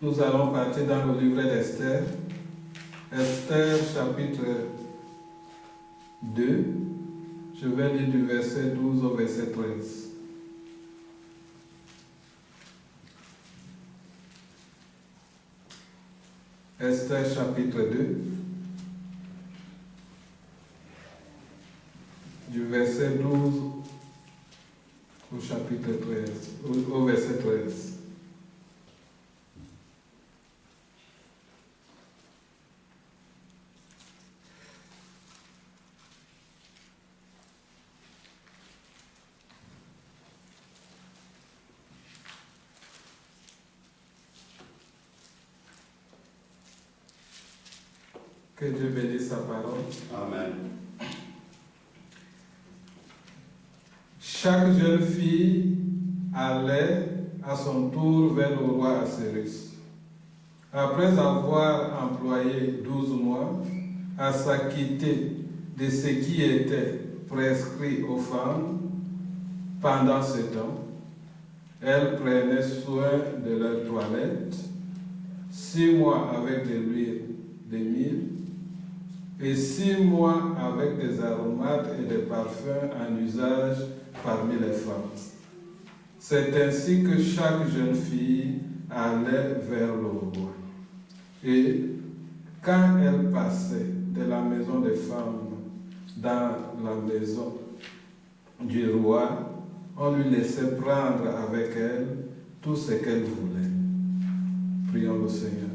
Nous allons partir dans le livret d'Esther. Esther chapitre 2. Je vais lire du verset 12 au verset 13. Esther chapitre 2. Du verset 12 au chapitre 13, au verset 13. Que Dieu bénisse sa parole. Amen. Chaque jeune fille allait à son tour vers le roi Assuérus. Après avoir employé 12 mois à s'acquitter de ce qui était prescrit aux femmes pendant ce temps, elle prenait soin de leur toilette, 6 mois avec de l'huile de myrrhe, et 6 mois avec des aromates et des parfums en usage parmi les femmes. C'est ainsi que chaque jeune fille allait vers le roi. Et quand elle passait de la maison des femmes dans la maison du roi, on lui laissait prendre avec elle tout ce qu'elle voulait. Prions le Seigneur.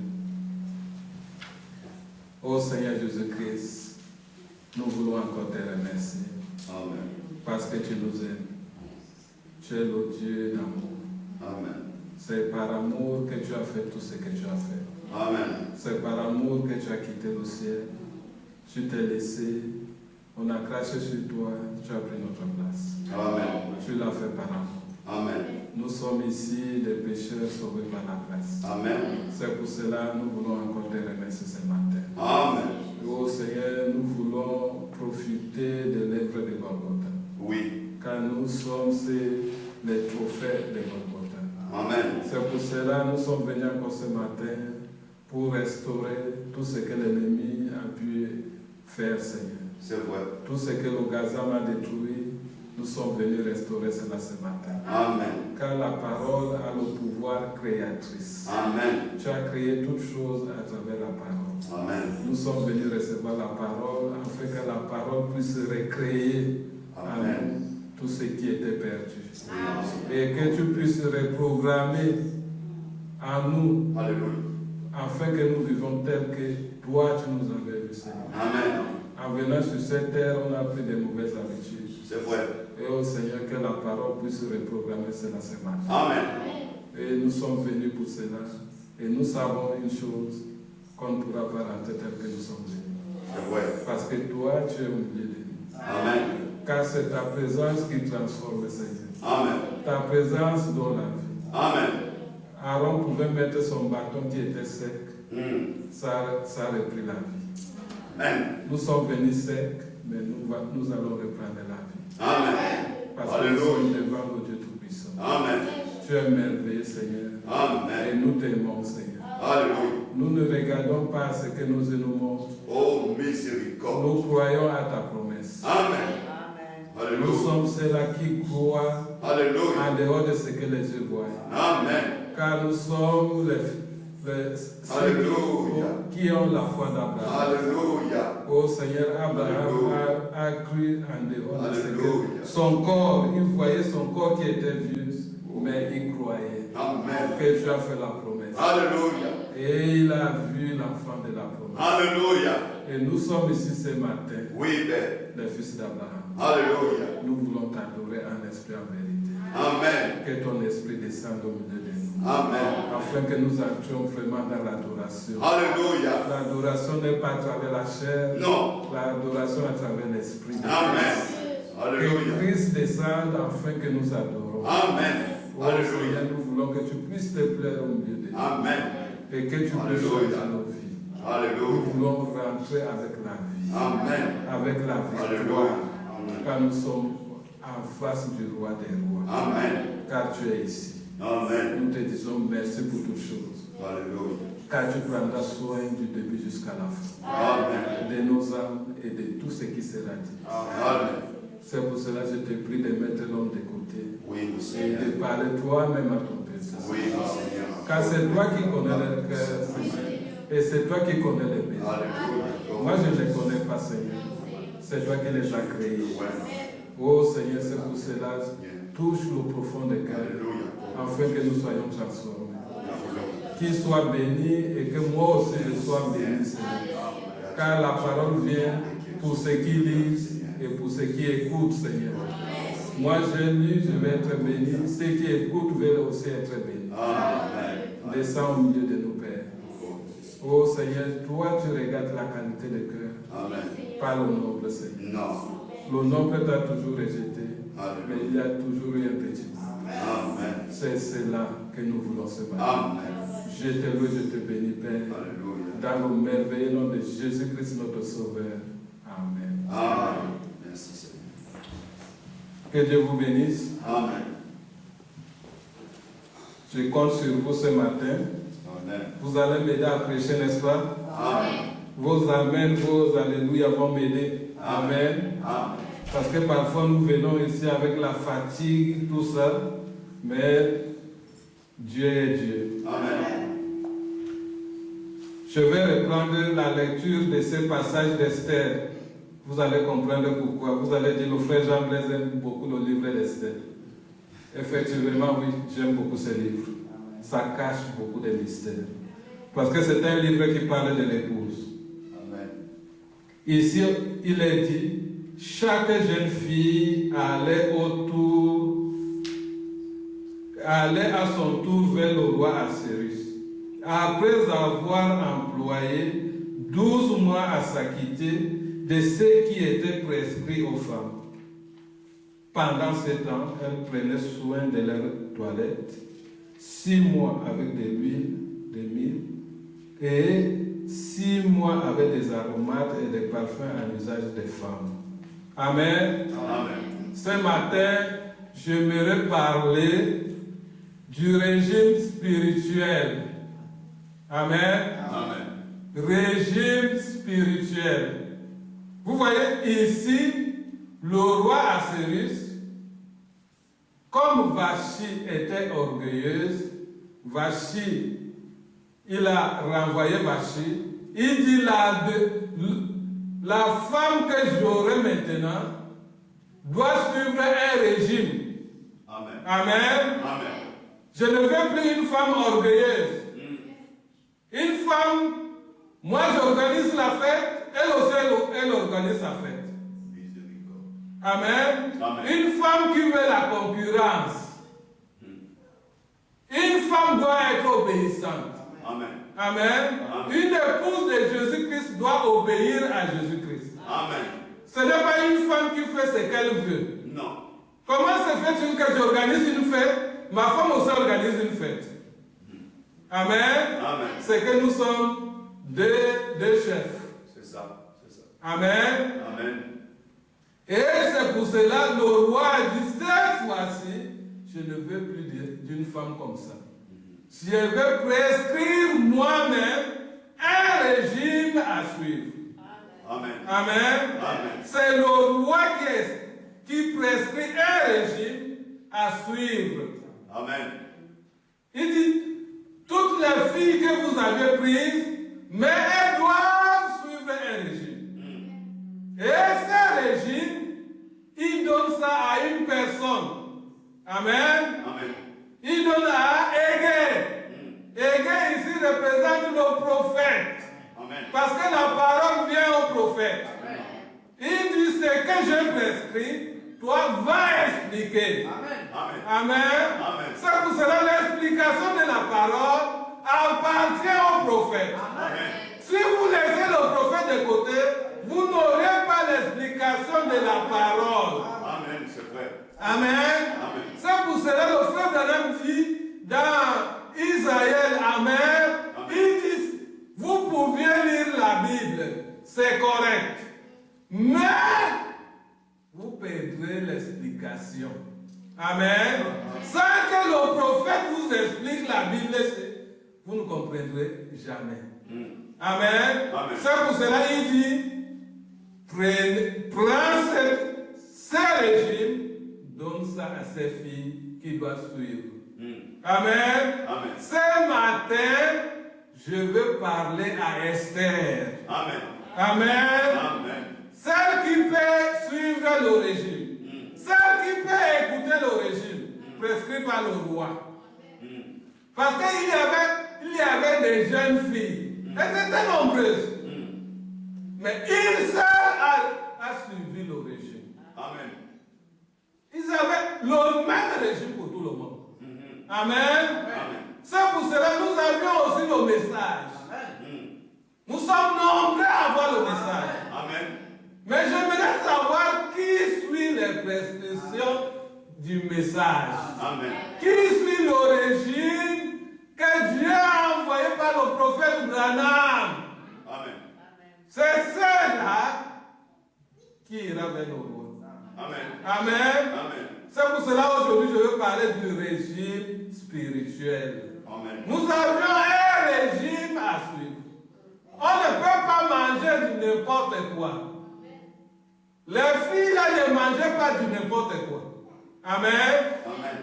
Ô Seigneur Jésus-Christ, nous voulons encore te remercier. Amen. Parce que tu nous aimes. Tu es le Dieu d'amour. Amen. C'est par amour que tu as fait tout ce que tu as fait. Amen. C'est par amour que tu as quitté le ciel. Tu t'es laissé. On a craché sur toi. Tu as pris notre place. Amen. Tu l'as fait par amour. Amen. Nous sommes ici des pécheurs sauvés par la grâce. Amen. C'est pour cela que nous voulons encore te remercier ce matin. Amen. Ô Seigneur, nous voulons profiter de l'œuvre de Golgotha. Oui. Car nous sommes les trophées de Golgotha. Amen. C'est pour cela que nous sommes venus encore ce matin pour restaurer tout ce que l'ennemi a pu faire, Seigneur. C'est vrai. Tout ce que le Gazam a détruit, nous sommes venus restaurer cela ce matin. Amen. Car la parole a le pouvoir créatrice. Amen. Tu as créé toutes choses à travers la parole. Amen. Nous sommes venus recevoir la parole afin que la parole puisse recréer en nous tout ce qui était perdu. Et que tu puisses reprogrammer en nous, Alléluia, afin que nous vivions tel que toi tu nous avais vu, Seigneur. Amen. En venant sur cette terre, on a pris de mauvaises habitudes. C'est vrai. Et au Seigneur, que la parole puisse reprogrammer cela ce matin. Amen. Et nous sommes venus pour cela. Et nous savons une chose, qu'on ne pourra pas rentrer tel que nous sommes venus. C'est vrai. Parce que toi, tu es au milieu de nous. Amen. Car c'est ta présence qui transforme, Seigneur. Amen. Ta présence donne la vie. Amen. Aaron pouvait mettre son bâton qui était sec. Ça a repris la vie. Amen. Nous sommes venus secs, mais nous allons reprendre la vie. Amen. Parce que nous sommes devant le Dieu Tout-Puissant. Amen. Tu es merveilleux, Seigneur. Amen. Et nous t'aimons, Seigneur. Alléluia. Nous ne regardons pas ce que nos yeux nous montrent. Oh, miséricorde. Nous croyons à ta promesse. Amen. Nous Alléluia. sommes ceux-là qui croient Alléluia. en dehors de ce que les yeux voient. Amen. Car nous sommes Alléluia. qui ont la foi d'Abraham. Alléluia. Oh Seigneur, Abraham a cru en dehors de ce que Alléluia. son corps, il voyait son corps qui était vieux, mais il croyait Amen. que tu as fait la promesse. Alléluia. Et il a vu l'enfant de la promesse. Alléluia. Et nous sommes ici ce matin, Oui, Père. les fils d'Abraham. Alléluia. Nous voulons t'adorer en esprit, en vérité. Amen. Que ton esprit descende au milieu de nous. Amen. Afin que nous entrions vraiment dans l'adoration. Alléluia. L'adoration n'est pas à travers la chair. Non. L'adoration à travers l'esprit. Amen. Que Alléluia. Christ descende afin que nous adorons. Amen. Oh Alléluia. Seigneur, nous voulons que tu puisses te plaire au milieu de nous. Amen. Et que tu puisses Alléluia. changer nos vies. Nous Alléluia. voulons rentrer avec la vie. Amen. Avec la victoire. Alléluia. Amen. Car nous sommes en face du roi des rois. Amen. Car tu es ici. Amen. Nous te disons merci pour toutes choses. Alléluia. Car tu prendras soin du début jusqu'à la fin. Amen. De nos âmes et de tout ce qui sera dit. Amen. C'est pour cela que je te prie de mettre l'homme de côté. Oui, mon Et Seigneur. de parler toi-même à ton Père. Oui, mon Seigneur. Car c'est toi qui connais le cœur, Seigneur. Et c'est toi qui connais les besoins. Alléluia. Moi, je ne les connais pas, Seigneur. C'est toi qui les as créés. Ouais. Oh Seigneur, c'est pour cela, touche le profond des cœurs, Alléluia. afin que nous soyons transformés. Alléluia. Qu'il soit béni et que moi aussi je sois béni, Seigneur. Car la parole vient pour ceux qui lisent et pour ceux qui écoutent, Seigneur. Moi, j'ai lu, je vais être béni. Ceux qui écoutent veulent aussi être bénis. Amen. Descends au milieu de nos pères. Oh Seigneur, toi, tu regardes la qualité de cœur. Amen. Pas le nombre, Seigneur. Non. Le nombre t'a toujours rejeté, Alléluia. mais il y a toujours eu un petit. Amen. C'est cela que nous voulons ce matin. Amen. Je te loue, je te bénis, Père. Alléluia. Dans le merveilleux nom de Jésus-Christ, notre Sauveur. Amen. Amen. Merci Seigneur. Que Dieu vous bénisse. Amen. Je compte sur vous ce matin. Amen. Vous allez m'aider à prêcher, n'est-ce pas? Amen. Vos amens, vos alléluia vont m'aider. Amen. Amen. Parce que parfois nous venons ici avec la fatigue, tout ça, mais Dieu est Dieu. Amen. Je vais reprendre la lecture de ce passage d'Esther. Vous allez comprendre pourquoi. Vous allez dire, le frère Jean Blaise aime beaucoup le livre d'Esther. Effectivement, oui, j'aime beaucoup ce livre. Ça cache beaucoup de mystères. Parce que c'est un livre qui parle de l'épouse. Amen. Ici, il est dit, chaque jeune fille allait à son tour vers le roi Assyrus. Après avoir employé 12 mois à s'acquitter de ce qui était prescrit aux femmes. Pendant ce temps, elles prenaient soin de leur toilette, 6 mois avec de l'huile, de myrrhe, et 6 mois avec des aromates et des parfums à l'usage des femmes. Amen. Amen. Ce matin, j'aimerais parler du régime spirituel. Amen. Amen. Régime spirituel. Vous voyez ici, le roi Assyrus, comme Vachi était orgueilleuse, Vachi, il a renvoyé Vachi, il dit la femme que j'aurai maintenant doit suivre un régime. Amen. Amen. Amen. Je ne veux plus une femme orgueilleuse. Une femme, moi j'organise la fête, elle aussi elle organise sa fête. Miséricorde. Amen. Amen. Une femme qui veut la concurrence. Une femme doit être obéissante. Amen. Amen. Amen. Une épouse de Jésus-Christ doit obéir à Jésus-Christ. Amen. Ce n'est pas une femme qui fait ce qu'elle veut. Non. Comment se fait-il que j'organise une fête, ma femme aussi organise une fête? Amen. Amen. C'est que nous sommes deux chefs. C'est ça. C'est ça. Amen. Amen. Et c'est pour cela que le roi a dit, cette fois-ci, je ne veux plus d'une femme comme ça. Je vais prescrire moi-même un régime à suivre. Amen. Amen. Amen. C'est le roi qui prescrit un régime à suivre. Amen. Il dit, toutes les filles que vous avez prises, mais elles doivent suivre un régime. Et ce régime, il donne ça à une personne. Amen. Amen. Il donne à Égé. Égé ici représente le prophète. Amen. Parce que la parole vient au prophète. Amen. Il dit, ce que je prescris, toi va expliquer. Amen. Amen. Amen. Amen. C'est pour cela l'explication de la parole appartient au prophète. Amen. Si vous laissez le prophète de côté, vous n'aurez pas l'explication de la parole. Amen. C'est vrai. Amen. Amen. C'est pour cela le frère d'Adam dit dans Isaïe, Amen, il dit, vous pouviez lire la Bible, c'est correct. Mais vous perdrez l'explication. Amen. Sans que le le prophète vous explique la Bible, vous ne comprendrez jamais. Amen. Amen. C'est pour cela qu'il dit, prends ce régime, donne ça à ses filles qui doivent suivre. Amen. Amen. Ce matin, je veux parler à Esther. Amen. Amen. Amen. Celle qui peut suivre le régime. Celle qui peut écouter le régime prescrit par le roi. Parce qu'il y avait des jeunes filles. Elles étaient nombreuses. Mais une seule a suivi le régime. Amen. Ils avaient le même régime pour tout le monde. Amen. Amen. C'est pour cela que nous avions aussi le message. Nous sommes nombreux à avoir le message. Amen. Mais j'aimerais savoir qui suit les prescriptions du message. Amen. Qui suit le régime que Dieu a envoyé par le prophète Branham. Amen. C'est ceux-là qui ira vers le roi. Amen. Amen. Amen. C'est pour cela aujourd'hui je veux parler du régime spirituel. Amen. Nous avions un régime à suivre. On ne peut pas manger du n'importe quoi. Les filles là ne mangeaient pas du n'importe quoi. Amen. Amen.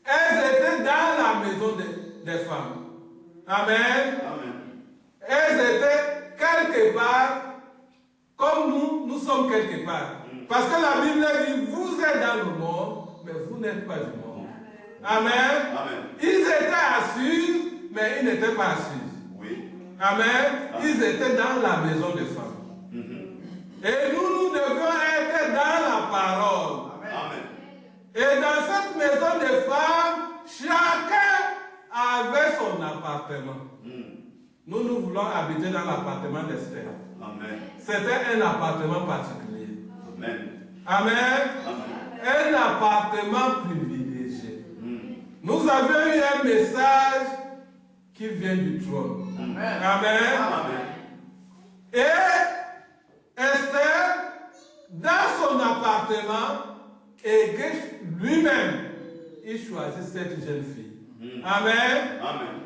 Elles étaient dans la maison des femmes. Amen. Amen. Elles étaient quelque part comme nous sommes quelque part. Parce que la Bible dit, vous êtes dans le monde, mais vous n'êtes pas du monde. Amen. Amen. Ils étaient assis, mais ils n'étaient pas assis. Oui. Amen. Ils étaient dans la maison des femmes. Et nous devions être dans la parole. Amen. Et dans cette maison des femmes, chacun avait son appartement. Nous voulons habiter dans l'appartement d'Esther. Amen. C'était un appartement particulier. Amen. Amen. Amen. Un appartement privilégié. Nous avions eu un message qui vient du trône. Amen. Amen. Amen. Et Esther, dans son appartement, et lui-même, il choisit cette jeune fille. Amen. Amen.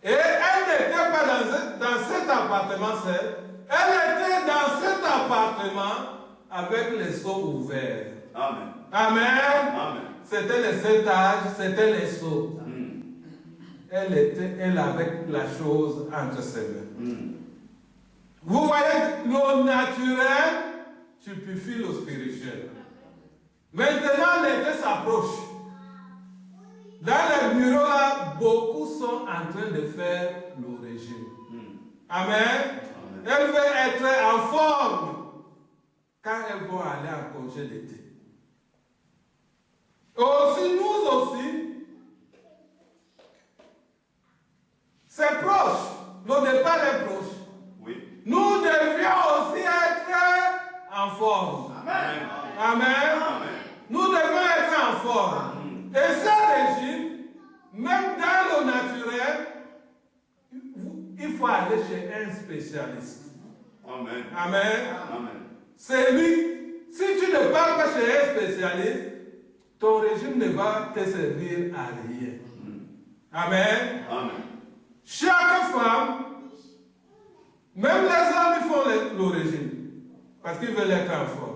Et elle n'était pas dans cet appartement seul. Elle était dans cet appartement avec les seaux ouverts. Amen. Amen. Amen. C'était les 7 âges, c'était les seaux. Elle avait la chose entre ses mains. Vous voyez, le naturel stupéfie le spirituel. Maintenant, l'été s'approche. Dans les bureaux, là, beaucoup sont en train de faire le régime. Amen. Elles veulent être en forme quand elles vont aller en congé d'été. Aussi, nous aussi, c'est proche. Le départ est proche. Oui. Nous devions aussi être en forme. Amen. Amen. Amen. Nous devons être en forme. Et ce régime, même dans le naturel, il faut aller chez un spécialiste. Amen. Amen. Amen. C'est lui. Si tu ne parles pas chez un spécialiste, ton régime ne va te servir à rien. Amen. Amen. Chaque femme, même les hommes, ils font le régime. Parce qu'ils veulent être en forme.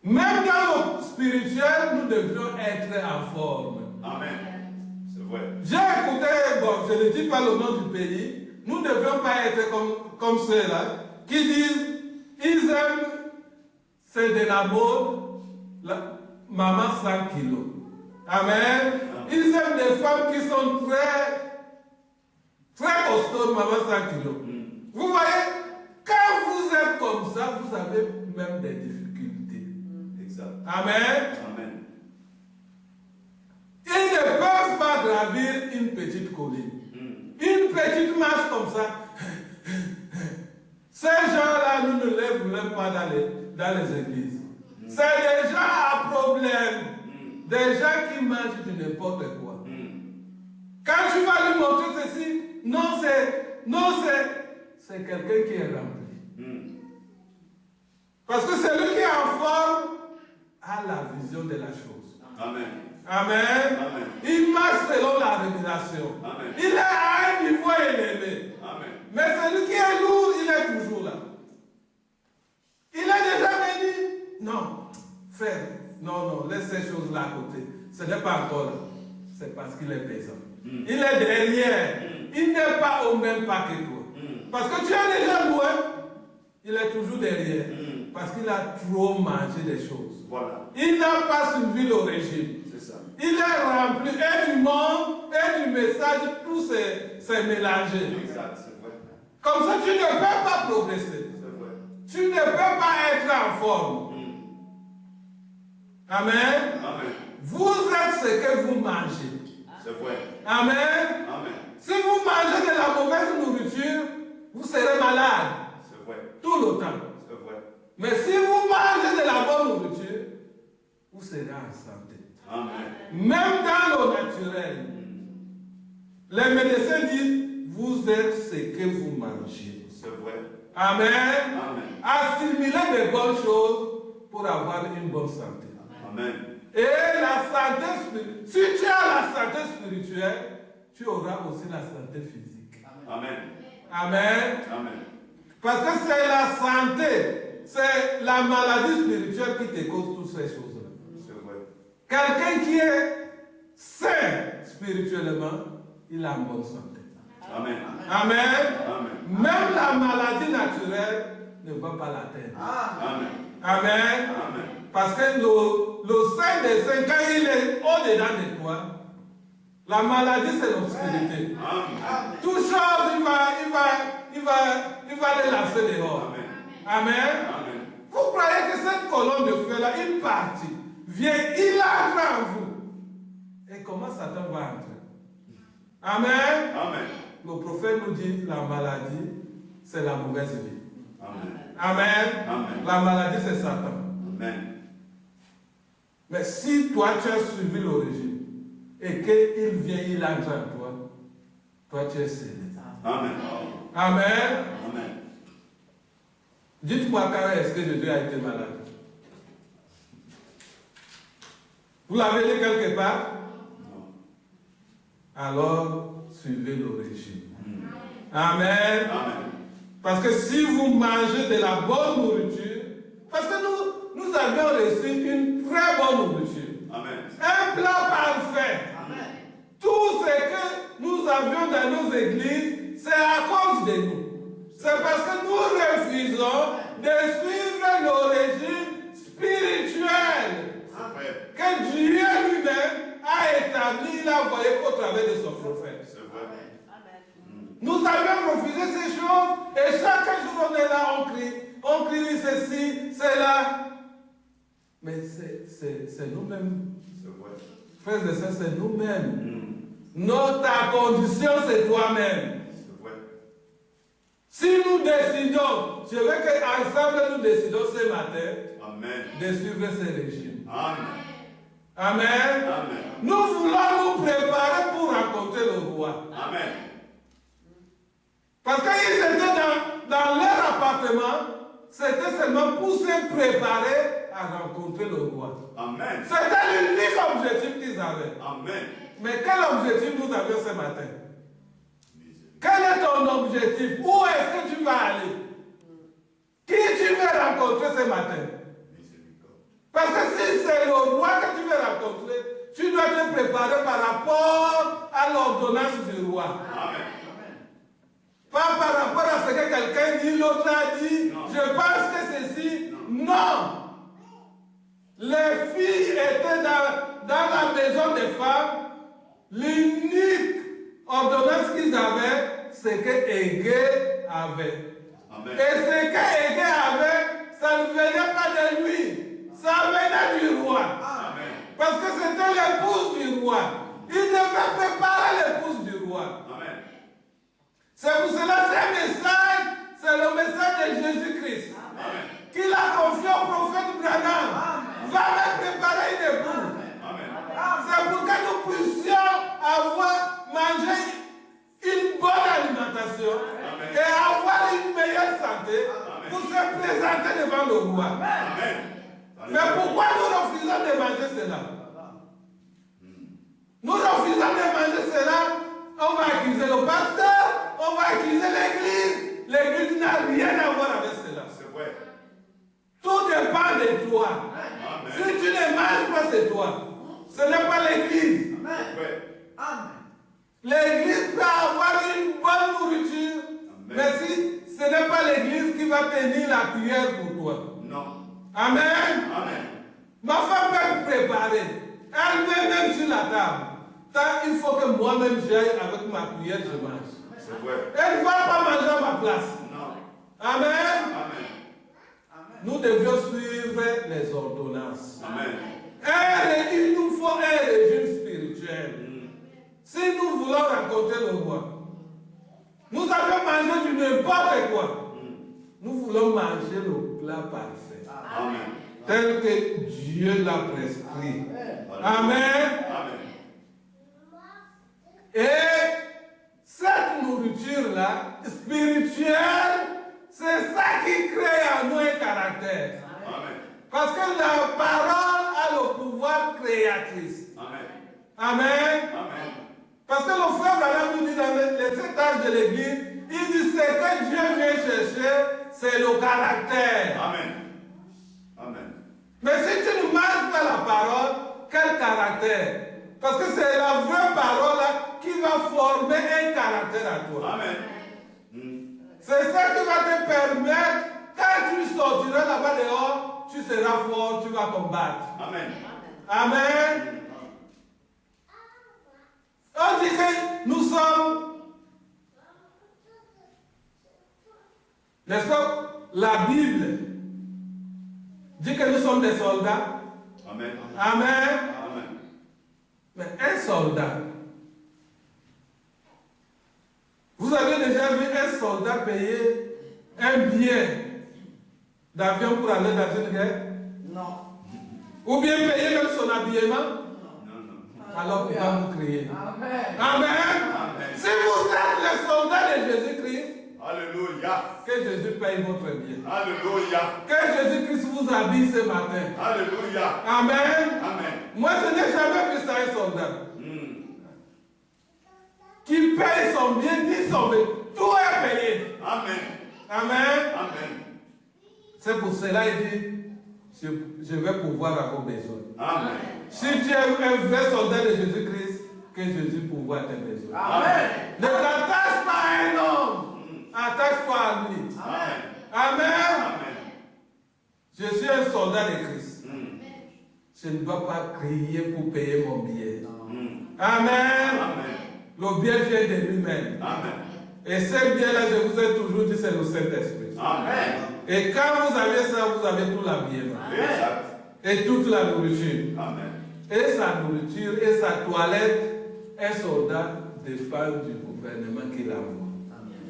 Même dans le spirituel, nous devions être en forme. Amen. C'est vrai. J'ai écouté, bon, je ne dis pas le nom du pays, nous ne devions pas être comme ceux-là qui disent, ils aiment, c'est de la mode, maman 100 kilos. Amen. Ils aiment des femmes qui sont très costaudes, maman 100 kilos. Vous voyez, quand vous êtes comme ça, vous avez même des difficultés. Exact. Amen. Amen. Ils ne peuvent pas gravir une petite colline. Une petite marche comme ça. Ces gens-là, nous ne les voulons pas dans les églises. C'est des gens à problème. Des gens qui mangent de n'importe quoi. Quand tu vas lui montrer ceci, c'est quelqu'un qui est rempli. Parce que celui qui est en forme a la vision de la chose. Amen. Amen. Amen. Il marche selon la révélation. Amen. Il est à un niveau élevé. Amen. Mais celui qui est lourd, il est toujours là. Il est déjà venu. Non, frère, non, laisse ces choses-là à côté. Ce n'est pas encore là. C'est parce qu'il est présent. Il est derrière. Il n'est pas au même pas que toi. Parce que tu es déjà loin. Il est toujours derrière. Parce qu'il a trop mangé des choses. Voilà. Il n'a pas suivi le régime. C'est ça. Il est rempli et du monde et du message, tout s'est mélangé. Exact, c'est vrai. Comme ça, tu ne peux pas progresser. C'est vrai. Tu ne peux pas être en forme. Amen. Amen. Vous êtes ce que vous mangez. C'est vrai. Amen. Amen. Si vous mangez de la mauvaise nourriture, vous serez malade C'est vrai. tout le temps. C'est vrai. Mais si vous mangez de la bonne nourriture, vous serez en santé. Amen. Même dans le naturel, les médecins disent, vous êtes ce que vous mangez. C'est vrai. Amen. Amen. Assimiler de bonnes choses pour avoir une bonne santé. Amen. Et la santé spirituelle, si tu as la santé spirituelle, tu auras aussi la santé physique. Amen. Amen. Amen. Parce que c'est la santé, c'est la maladie spirituelle qui te cause toutes ces choses-là. C'est vrai. Quelqu'un qui est sain spirituellement, il a une bonne santé. Amen. Amen. Amen. Même la maladie naturelle ne va pas l'atteindre. Amen. Amen. Amen. Parce que le Saint des Saints, quand il est au-dedans de toi, la maladie c'est l'obscurité. Amen. Toute chose, il va les lancer dehors. Amen. Amen. Amen. Vous croyez que cette colonne de feu là, une partie, vient, il entre en vous. Et comment Satan va entrer? Amen. Amen. Le prophète nous dit la maladie, c'est la mauvaise vie. Amen. Amen. Amen. La maladie, c'est Satan. Amen. Mais si toi, tu as suivi le régime et qu'il vient, il entre en toi, toi, tu es scellé. Amen. Amen. Amen. Dites-moi quand est-ce que Jésus a été malade? Vous l'avez lu quelque part? Non. Alors, suivez le régime. Amen. Amen. Parce que si vous mangez de la bonne nourriture, parce que nous avions reçu une très bonne nourriture. Amen. Un plat parfait. Amen. Tout ce que nous avions dans nos églises, c'est à cause de nous. C'est parce que nous refusons de suivre le régime spirituel C'est vrai. que Dieu lui-même a établi, il a envoyé au travers de son prophète. C'est vrai. Nous avions refusé ces choses et chaque jour on est là, on crie ceci, cela. Mais c'est nous-mêmes. C'est vrai. Frères et sœurs, c'est nous-mêmes. Ta condition, c'est toi-même. C'est vrai. Si nous décidons, je veux qu'ensemble nous décidons ce matin Amen. de suivre ce régime. Amen. Amen. Amen. Nous voulons nous préparer pour rencontrer le roi. Amen. Parce qu'ils étaient dans leur appartement, c'était seulement pour se préparer à rencontrer le roi. Amen. C'était l'unique objectif qu'ils avaient. Amen. Mais quel objectif nous avions ce matin? Quel est ton objectif? Où est-ce que tu vas aller? Qui tu veux rencontrer ce matin? Parce que si c'est le roi que tu veux rencontrer, tu dois te préparer par rapport à l'ordonnance du roi. Amen. Pas par rapport à ce que quelqu'un dit, l'autre a dit, Non. je pense que ceci. Non. Les filles étaient dans la maison des femmes. L'unique ordonnance qu'ils avaient, c'est que Égée avait. Amen. Et ce que Égée avait, ça ne venait pas de lui. Ça venait du roi. Amen. Parce que c'était l'épouse du roi. Il devait préparer l'épouse du roi. Amen. C'est pour cela que ce message, c'est le message de Jésus-Christ. Amen. Qu'il a confié au prophète Branham. Va me préparer une épouse. Amen. C'est pour que nous puissions avoir mangé une bonne alimentation Amen. et avoir une meilleure santé Amen. pour se présenter devant le roi. Amen. Mais pourquoi nous refusons de manger cela? Nous refusons de manger cela, on va accuser le pasteur, on va accuser l'église. L'église n'a rien à voir avec cela. C'est vrai. Tout dépend de toi. Amen. Si tu ne manges pas, c'est toi. Ce n'est pas l'église. C'est vrai. L'église peut avoir une bonne nourriture, Amen. mais si ce n'est pas l'église qui va tenir la cuillère pour toi. Non. Amen. Amen. Ma femme peut préparer. Elle met même sur la table. Tant il faut que moi-même j'aille avec ma cuillère, je mange. C'est vrai. Elle ne va pas manger à ma place. Non. Amen. Amen. Nous devions suivre les ordonnances. Amen. Il nous faut un régime spirituel. Si nous voulons rencontrer le roi, nous avons mangé du n'importe quoi. Nous voulons manger le plat parfait. Amen. Tel que Dieu l'a prescrit. Amen. Amen. Et cette nourriture-là, spirituelle, c'est ça qui crée en nous un caractère. Amen. Parce que la parole a le pouvoir créatrice. Amen. Amen. Amen. Parce que le frère Branham nous dit dans les 7 âges de l'église, il dit ce que Dieu vient chercher, c'est le caractère. Amen. Amen. Mais si tu ne manges pas la parole, quel caractère? Parce que c'est la vraie parole qui va former un caractère à toi. Amen. C'est ça qui va te permettre, quand tu sortiras là-bas dehors, tu seras fort, tu vas combattre. Amen. Amen. On dit que nous sommes, n'est-ce pas, la Bible dit que nous sommes des soldats. Amen. Amen. Amen. Mais un soldat, vous avez déjà vu un soldat payer un billet d'avion pour aller dans une guerre? Non. Ou bien payer même son habillement? Non, non. Alors vous va vous crier. Amen. Amen. Amen. Si vous êtes les soldats de Jésus-Christ, Alléluia. que Jésus paye votre billet. Alléluia. Que Jésus-Christ vous habille ce matin. Alléluia. Amen. Amen. Moi, je n'ai jamais vu ça un soldat qui paye son bien ni son bien. Tout est payé. Amen. Amen. Amen. C'est pour cela qu'il dit, je vais pouvoir à vos besoins. Amen. Si tu es un vrai soldat de Jésus-Christ, que Jésus pourvoie tes besoins. Amen. Ne t'attache pas à un homme. Attache-toi à lui. Amen. Amen. Amen. Je suis un soldat de Christ. Je ne dois pas crier pour payer mon billet. Amen. Amen. Le bien vient de lui-même. Amen. Et ce bien-là, je vous ai toujours dit, c'est le Saint-Esprit. Amen. Et quand vous avez ça, vous avez tout l'habillement. Exact. Et toute la nourriture. Amen. Et sa nourriture et sa toilette, un soldat dépend du gouvernement qu'il envoie.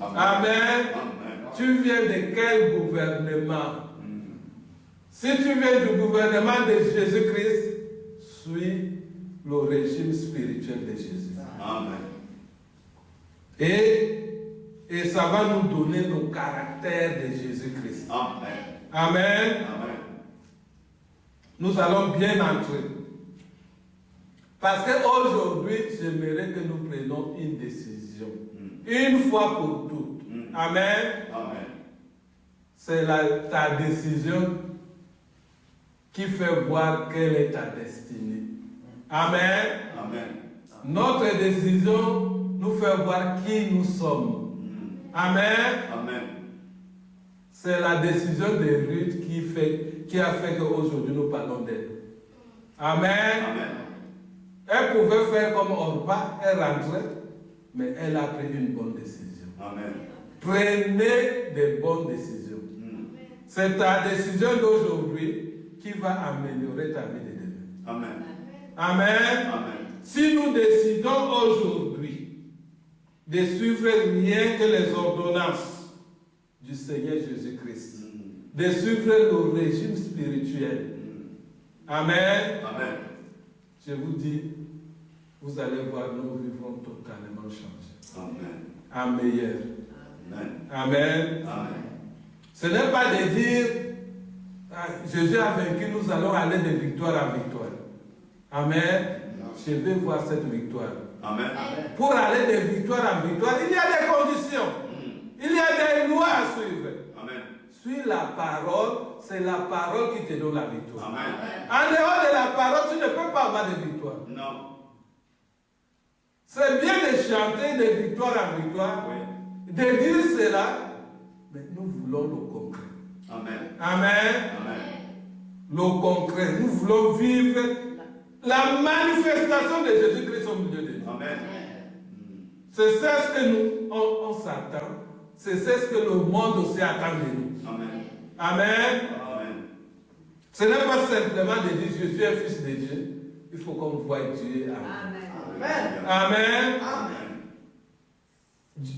Amen. Amen. Tu viens de quel gouvernement? Si tu viens du gouvernement de Jésus-Christ, suis le régime spirituel de Jésus. Amen. Et ça va nous donner le caractère de Jésus-Christ. Amen. Amen. Amen. Nous allons bien entrer. Parce qu'aujourd'hui, j'aimerais que nous prenions une décision. Une fois pour toutes. Amen. Amen. C'est ta décision qui fait voir quelle est ta destinée. Amen. Amen. Notre décision nous fait voir qui nous sommes. Amen. Amen. C'est la décision de Ruth qui a fait qu'aujourd'hui nous parlons d'elle. Amen. Amen. Elle pouvait faire comme Orpa, elle rentrait, mais elle a pris une bonne décision. Amen. Prenez des bonnes décisions. C'est ta décision d'aujourd'hui qui va améliorer ta vie de demain. Amen. Amen. Amen. Si nous décidons aujourd'hui de suivre rien que les ordonnances du Seigneur Jésus-Christ, de suivre le régime spirituel, Amen. Amen. Je vous dis, vous allez voir, nos vies vont totalement changer. Amen. En meilleur. Amen. Amen. Amen. Ce n'est pas de dire, ah, Jésus a vaincu, nous allons aller de victoire en victoire. Amen. je vais voir cette victoire. Amen. Pour aller de victoire en victoire, il y a des conditions. Il y a des lois à suivre. Amen. Suis la parole, c'est la parole qui te donne la victoire. Amen. En dehors de la parole, tu ne peux pas avoir de victoire. Non. C'est bien de chanter de victoire en victoire, Oui. de dire cela, mais nous voulons le concret. Amen. Amen. Amen. Le concret. Nous voulons vivre la manifestation de Jésus-Christ au milieu de nous. Amen. C'est ce que nous, on s'attend. C'est ce que le monde aussi attend de nous. Amen. Amen. Amen. Ce n'est pas simplement de dire je suis un fils de Dieu. Il faut qu'on voie Dieu. Amen. Amen. Amen.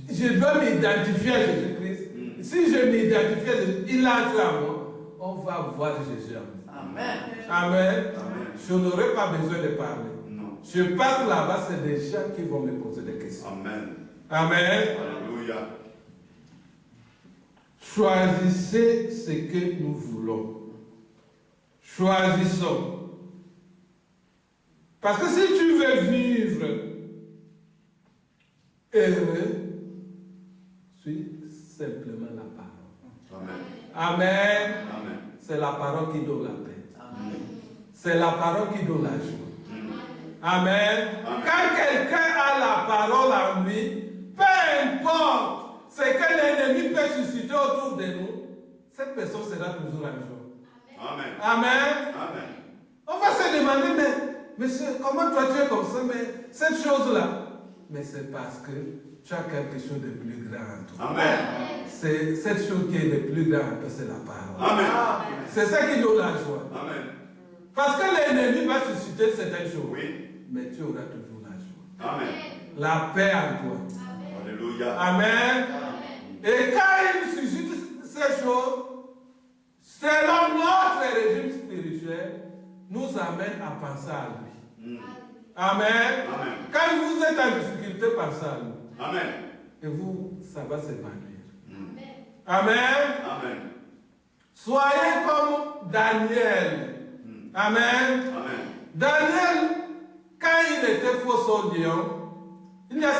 Je dois m'identifier à Jésus-Christ. Si je m'identifie à Jésus, il entre à moi. On va voir Jésus en moi. Amen. Amen. Amen. Je n'aurai pas besoin de parler. Non. Je passe là-bas, c'est des gens qui vont me poser des questions. Amen. Amen. Alléluia. Choisissez ce que nous voulons. Choisissons. Parce que si tu veux vivre heureux, suis simplement la parole. Amen. Amen. Amen. C'est la parole qui donne la paix. Amen. C'est la parole qui donne la joie. Amen. Amen. Quand quelqu'un a la parole en lui, peu importe ce que l'ennemi peut susciter autour de nous, cette personne sera toujours en joie. Amen. Amen. Amen. On va se demander, mais monsieur, comment toi tu es comme ça, mais cette chose-là. Mais c'est parce que tu as quelque chose de plus grand en toi. Amen. C'est cette chose qui est de plus grand en toi, c'est la parole. Amen. C'est ça qui donne la joie. Amen. Parce que l'ennemi va susciter certaines choses. Oui. Mais tu auras toujours la joie. Amen. La paix en toi. Alléluia. Amen. Et quand il suscite ces choses, selon notre régime spirituel, nous amène à penser à lui. Amen. Amen. Quand vous êtes en difficulté, pensez à lui. Amen. Et vous, ça va s'épanouir. Amen. Amen. Amen. Soyez comme Daniel. Amen. Amen. Daniel, quand il était faux au lion, il y a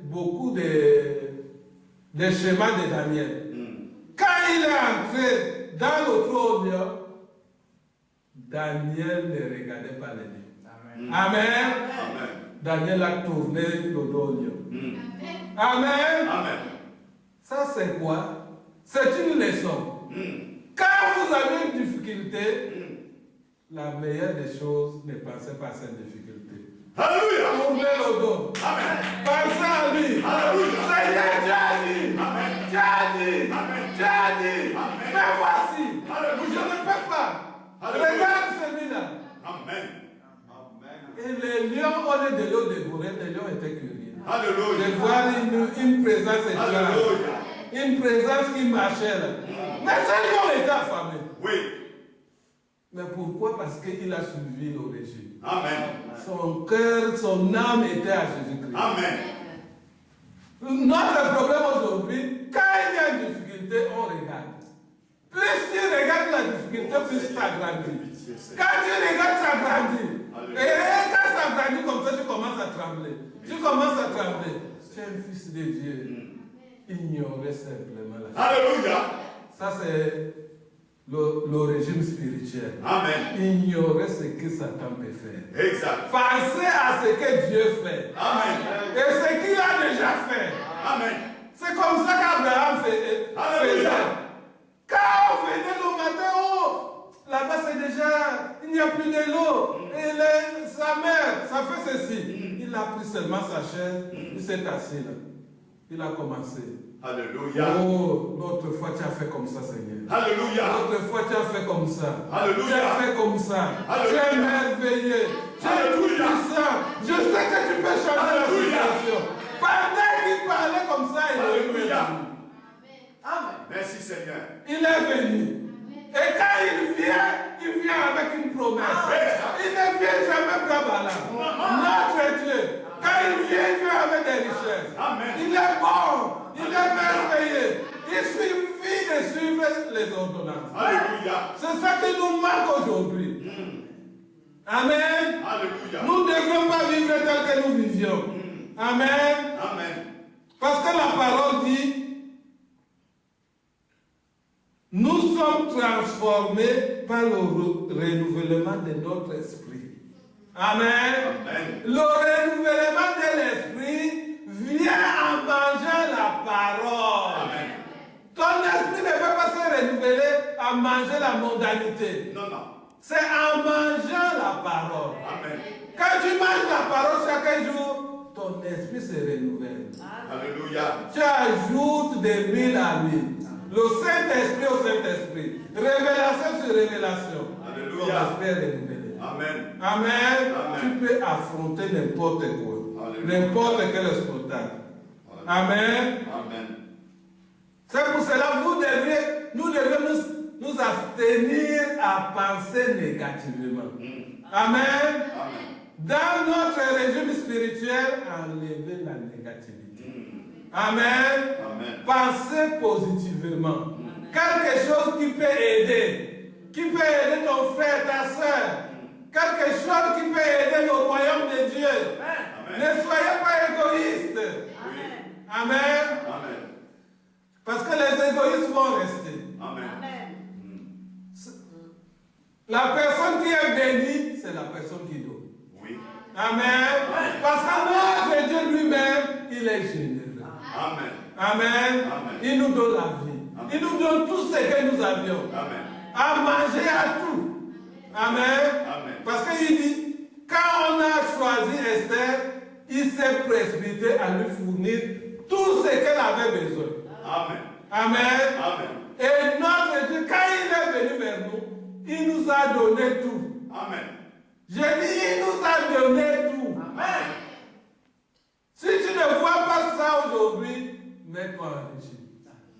beaucoup de schémas de Daniel. Quand il est entré dans le trou au lion, Daniel ne regardait pas les lions. Amen. Amen. Daniel a tourné le dos au lion. Amen. Amen. Ça c'est quoi? C'est une leçon. Quand vous avez une difficulté, la meilleure des choses, ne pensez pas à cette difficulté. Alléluia. Tournez le dos. Amen. Pensez à lui. Alléluia. Seigneur, tu as dit. Amen. Tu as dit. Amen. Tu as dit. Amen. Mais voici. Alléluia. Je ne peux pas. Alléluia. Regarde celui-là. Amen. Et les lions, au lieu de le dévorer, les lions étaient curieux. Alléluia. De voir une présence étrange. Alléluia. Une présence qui marchait là. Mais ces lions étaient affamés. Oui. Mais pourquoi? Parce qu'il a suivi le régime. Amen. Son cœur, son âme était à Jésus-Christ. Amen. Notre problème aujourd'hui, quand il y a une difficulté, on regarde. Plus tu regardes la difficulté, plus ça grandit. Quand tu regardes, ça grandit. Et quand ça grandit comme ça, tu commences à trembler. Tu commences à trembler. Tu es un fils de Dieu. Ignorer simplement la chose. Alléluia. Ça, c'est le régime spirituel. Amen. Ignorer ce que Satan peut faire. Exact. Pensez à ce que Dieu fait. Amen. Et ce qu'il a déjà fait. Amen. C'est comme ça qu'Abraham faisait. Quand on venait le matin, oh, là-bas c'est déjà, il n'y a plus de l'eau. Et sa mère, ça fait ceci. Il a pris seulement sa chaise, il s'est assis là. Il a commencé. Alléluia. Oh, l'autre fois tu as fait comme ça, Seigneur. Alléluia. L'autre fois tu as fait comme ça. Alléluia. Tu as fait comme ça. Alléluia. Tu es merveilleux. Tu es tout puissant. Je sais que tu peux changer la situation. Pendant qu'il parlait comme ça, il est venu. Alléluia. Amen. Merci Seigneur. Il est venu. Et quand il vient avec une promesse. Il ne vient jamais blabla. Notre Dieu. Quand il vient avec des richesses. Amen. Il est bon. Il est merveilleux. Il suffit de suivre les ordonnances. Alléluia. C'est ça qui nous manque aujourd'hui. Amen. Alléluia. Nous devons que nous vivions. Amen. Amen. Parce que la parole dit, nous sommes transformés par le renouvellement de notre esprit. Amen. Amen. Le renouvellement de l'esprit vient en mangeant la parole. Amen. Ton esprit ne peut pas se renouveler en manger la mondanité. Non, non. C'est en mangeant la parole. Amen. Quand tu manges la parole chaque jour, ton esprit se renouvelle. Alléluia. Tu ajoutes de l'huile à l'huile. Le Saint-Esprit au Saint-Esprit. Révélation sur révélation. Alléluia. Ton esprit est renouvelé. Amen. Amen. Amen. Tu peux affronter n'importe quoi. Alléluia. N'importe quel spectacle. Amen. Amen. C'est pour cela que nous devons nous abstenir à penser négativement. Amen. Amen. Dans notre régime spirituel, enlever la négativité. Amen. Amen. Pensez positivement. Quelque chose qui peut aider. Qui peut aider ton frère, ta soeur. Quelque chose qui peut aider le royaume de Dieu. Amen. Ne soyez pas égoïstes. Oui. Amen. Amen. Parce que les égoïstes vont rester. Amen. La personne qui est bénie, c'est la personne qui donne. Oui. Amen. Parce que notre Dieu lui-même, il est généreux. Amen. Amen. Amen. Il nous donne la vie. Amen. Il nous donne tout ce que nous avions. Amen. À manger, à tout. Amen. Amen. Parce qu'il dit, quand on a choisi Esther, il s'est précipité à lui fournir tout ce qu'elle avait besoin. Amen. Amen. Amen. Et notre Dieu, quand il est venu vers nous, il nous a donné tout. Amen. J'ai dit, il nous a donné tout. Amen. Si tu ne vois pas ça aujourd'hui, mets-toi en régime.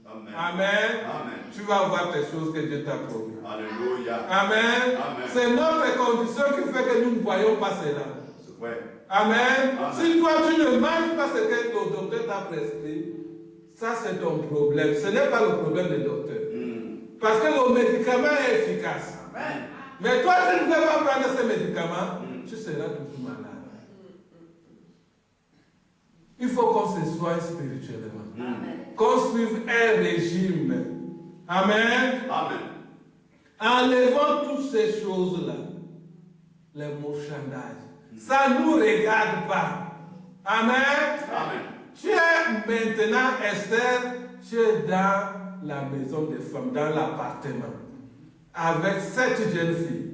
Amen. Amen. Amen. Tu vas voir tes choses que Dieu t'a promis. Alléluia. Amen. Amen. C'est notre condition qui fait que nous ne voyons pas cela. C'est vrai. Amen. Amen. Si toi tu ne manges pas ce que le docteur t'a prescrit, ça c'est ton problème. Ce n'est pas le problème du docteur. Parce que le médicament est efficace. Amen. Mais toi, tu ne peux pas prendre ce médicament, tu seras toujours malade. Il faut qu'on se soigne spirituellement. Qu'on suive un régime. Amen. Amen. Enlevons toutes ces choses-là. Les marchandages. Ça ne nous regarde pas. Amen. Amen. Tu es maintenant, Esther, tu es dans la maison des femmes, dans l'appartement, avec 7 jeunes filles.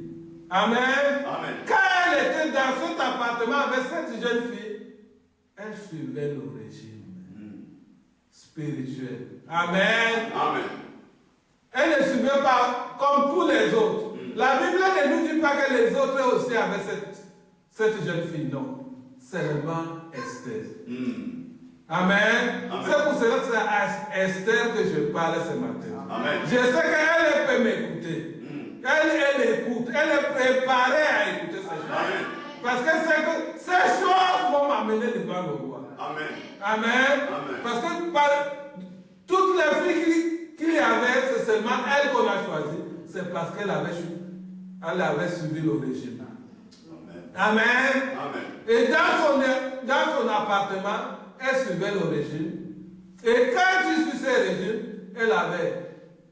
Amen. Amen. Quand elle était dans cet appartement avec 7 jeunes filles, elle suivait le régime spirituel. Amen. Amen. Elle ne suivait pas comme tous les autres. La Bible ne nous dit pas que les autres aussi avaient cette jeune fille, non. Seulement Esther. Amen. Amen. C'est pour cela que c'est à Esther que je parle ce matin. Amen. Je sais qu'elle peut m'écouter. Elle écoute. Elle est préparée à écouter ces choses. Amen. Parce que ces choses vont m'amener devant le roi. Amen. Amen. Amen. Parce que par toutes les filles qu'il y avait, c'est seulement elle qu'on a choisie. C'est parce qu'elle avait suivi le régime. Amen. Amen. Amen. Et dans son appartement, elle suivait le régime. Et quand tu suis ce régime, elle avait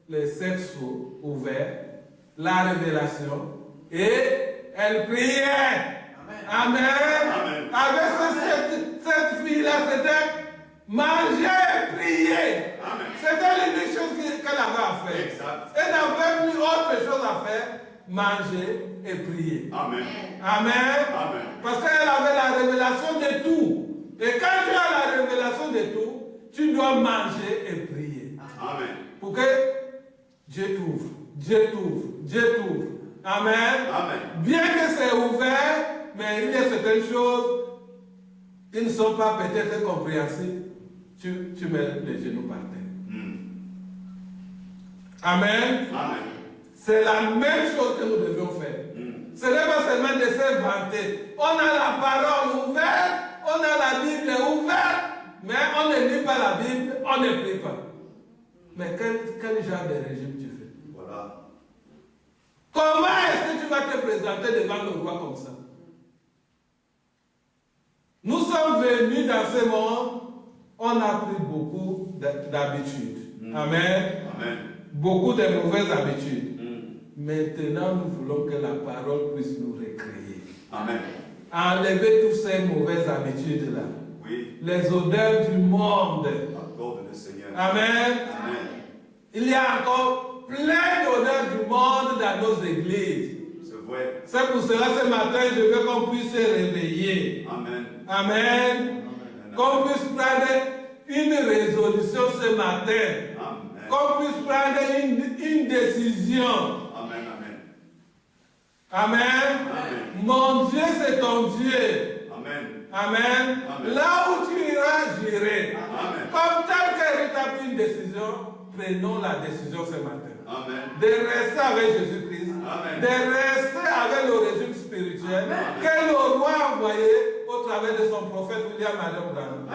les 7 sceaux ouverts, la révélation, et elle priait. Amen. Amen. Avec cette fille-là, c'était manger et prier. Amen. C'était l'unique chose qu'elle avait à faire. Exact. Elle n'avait plus autre chose à faire, manger et prier. Amen. Amen. Amen. Parce qu'elle avait la révélation de tout. Et quand tu as la révélation de tout, tu dois manger et prier. Amen. Pour que Dieu t'ouvre. Dieu t'ouvre. Dieu t'ouvre. Amen. Amen. Bien que c'est ouvert, mais il y a certaines choses qui ne sont pas peut-être compréhensibles. Tu mets les genoux par terre. Amen. Amen. C'est la même chose que nous devions faire. Ce n'est pas seulement de se vanter. On a la parole ouverte, on a la Bible ouverte, mais on ne lit pas la Bible, on ne prie pas. Mais quel genre de régime tu fais? Voilà. Comment est-ce que tu vas te présenter devant le roi comme ça? Nous sommes venus dans ce monde, on a pris beaucoup d'habitudes. Amen. Amen. Beaucoup de mauvaises habitudes. Maintenant, nous voulons que la parole puisse nous recréer. Amen. Enlever toutes ces mauvaises habitudes-là. Oui. Les odeurs du monde. Accorde le Seigneur. Amen. Amen. Il y a encore plein d'odeurs du monde dans nos églises. C'est vrai. C'est pour cela ce matin, je veux qu'on puisse se réveiller. Amen. Amen. Qu'on puisse prendre une résolution ce matin. Amen. Qu'on puisse prendre une décision. Amen. Amen. Amen. Amen. Mon Dieu, c'est ton Dieu. Amen. Amen. Amen. Là où tu iras, j'irai. Amen. Comme tel que tu as pris une décision, prenons la décision ce matin. Amen. De rester avec Jésus-Christ. Amen. De rester avec le régime spirituel que le roi a envoyé au travers de son prophète William Marion Branham.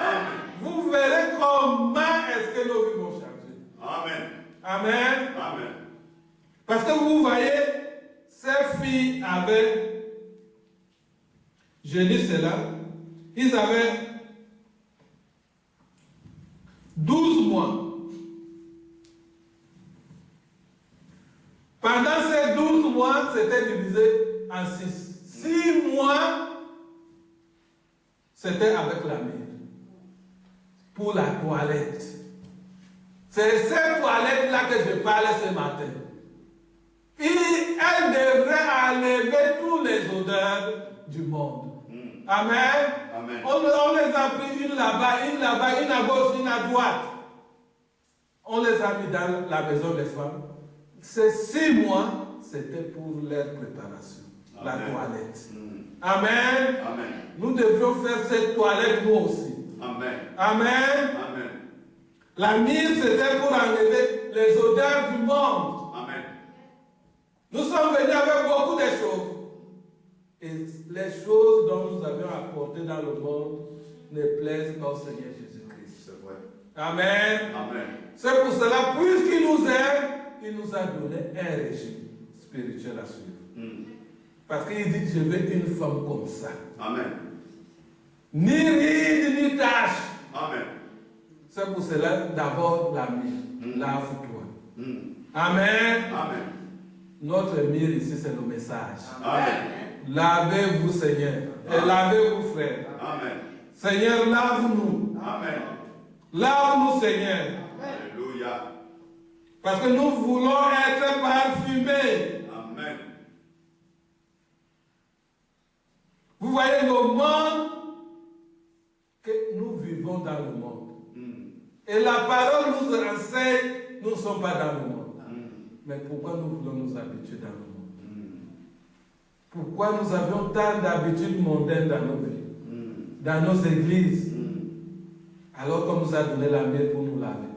Vous verrez comment est-ce que nos vies vont changer. Amen. Amen. Amen. Parce que vous voyez, ces filles avaient, je dis cela, ils avaient 12 mois. Pendant ces 12 mois, c'était divisé en 6. 6 mois, c'était avec la mère. Pour la toilette. C'est cette toilette-là que je parlais ce matin. Elle devrait enlever tous les odeurs du monde. Amen. Amen. On les a pris une là-bas, une à gauche, une à droite. On les a mis dans la maison des femmes. Ces 6 mois, c'était pour leur préparation. Amen. La toilette. Amen. Amen. Nous devions faire cette toilette nous aussi. Amen. Amen. Amen. La mire, c'était pour enlever les odeurs du monde. Amen. Nous sommes venus avec beaucoup de choses. Et les choses dont nous avions apportées dans le monde ne plaisent pas au Seigneur Jésus-Christ. C'est vrai. Amen. Amen. C'est pour cela, puisqu'il nous aime, il nous a donné un régime spirituel à suivre. Parce qu'il dit, je veux une femme comme ça. Amen. Ni ride, ni tache. Amen. C'est pour cela, d'abord, la mire. Lave-toi. Amen. Amen. Notre mire ici, c'est le message. Amen. Lavez-vous, Seigneur. Et lavez-vous, frère. Amen. Seigneur, lave-nous. Amen. Lave-nous, Seigneur. Alléluia. Parce que nous voulons être parfumés. Amen. Vous voyez le monde que nous vivons dans le monde. Et la parole nous enseigne, nous ne sommes pas dans le monde. Mais pourquoi nous voulons nous habituer dans le monde? Pourquoi nous avions tant d'habitudes mondaines dans nos vies, dans nos églises, alors qu'on nous a donné la main pour nous laver?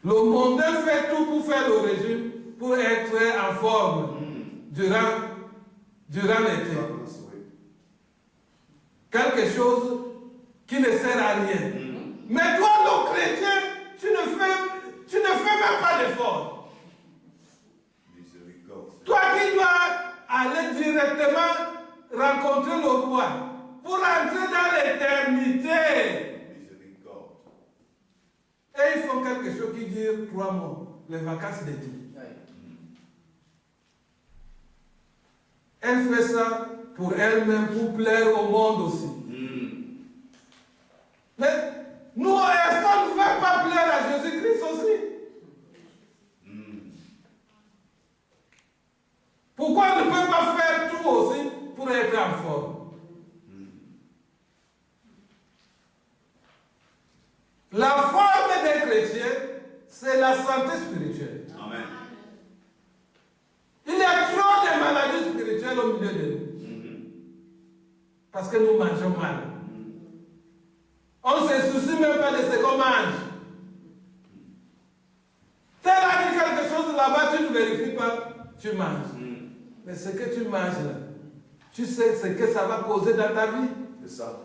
Le mondain fait tout pour faire le régime, pour être en forme durant l'été. Quelque chose qui ne sert à rien. Mais toi, le chrétien, tu ne fais même pas d'effort. Toi qui dois aller directement rencontrer le roi pour entrer dans l'éternité. Et ils font quelque chose qui dure 3 mois, les vacances d'été. Elle fait ça pour elle-même, pour plaire au monde aussi. Mais nous, est-ce qu'on ne veut pas plaire à Jésus-Christ aussi? Pourquoi on ne peut pas faire tout aussi pour être en forme? La forme des chrétiens, c'est la santé spirituelle. Amen. Il y a trop de maladies spirituelles au milieu de nous. Parce que nous mangeons mal. On ne se soucie même pas de ce qu'on mange. Tel a dit quelque chose là-bas, tu ne vérifies pas, tu manges. Mais ce que tu manges là, tu sais ce que ça va causer dans ta vie. C'est ça.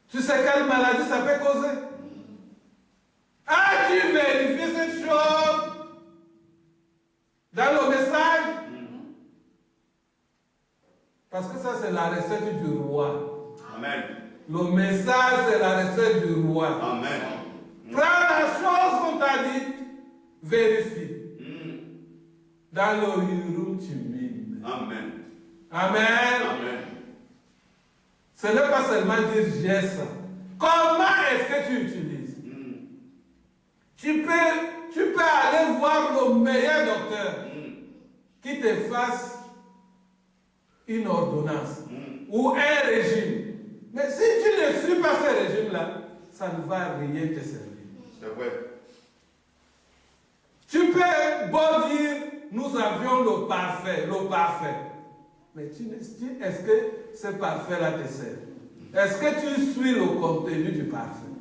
Tu sais quelle maladie ça peut causer. As-tu vérifié cette chose dans le message? Parce que ça, c'est la recette du roi. Amen. Le message, c'est la recette du roi. Amen. Prends la chose qu'on t'a dit, vérifie. Dans le room, tu mimes. Amen. Amen. Amen. Ce n'est pas seulement dire j'ai ça. Comment est-ce que tu utilises? Tu peux aller voir le meilleur docteur qui te fasse une ordonnance ou un régime. Mais si tu ne suis pas ce régime-là, ça ne va rien te servir. C'est vrai. Tu peux beau dire, nous avions le parfait. Mais est-ce que ce parfait-là te sert? Est-ce que tu suis le contenu du parfait?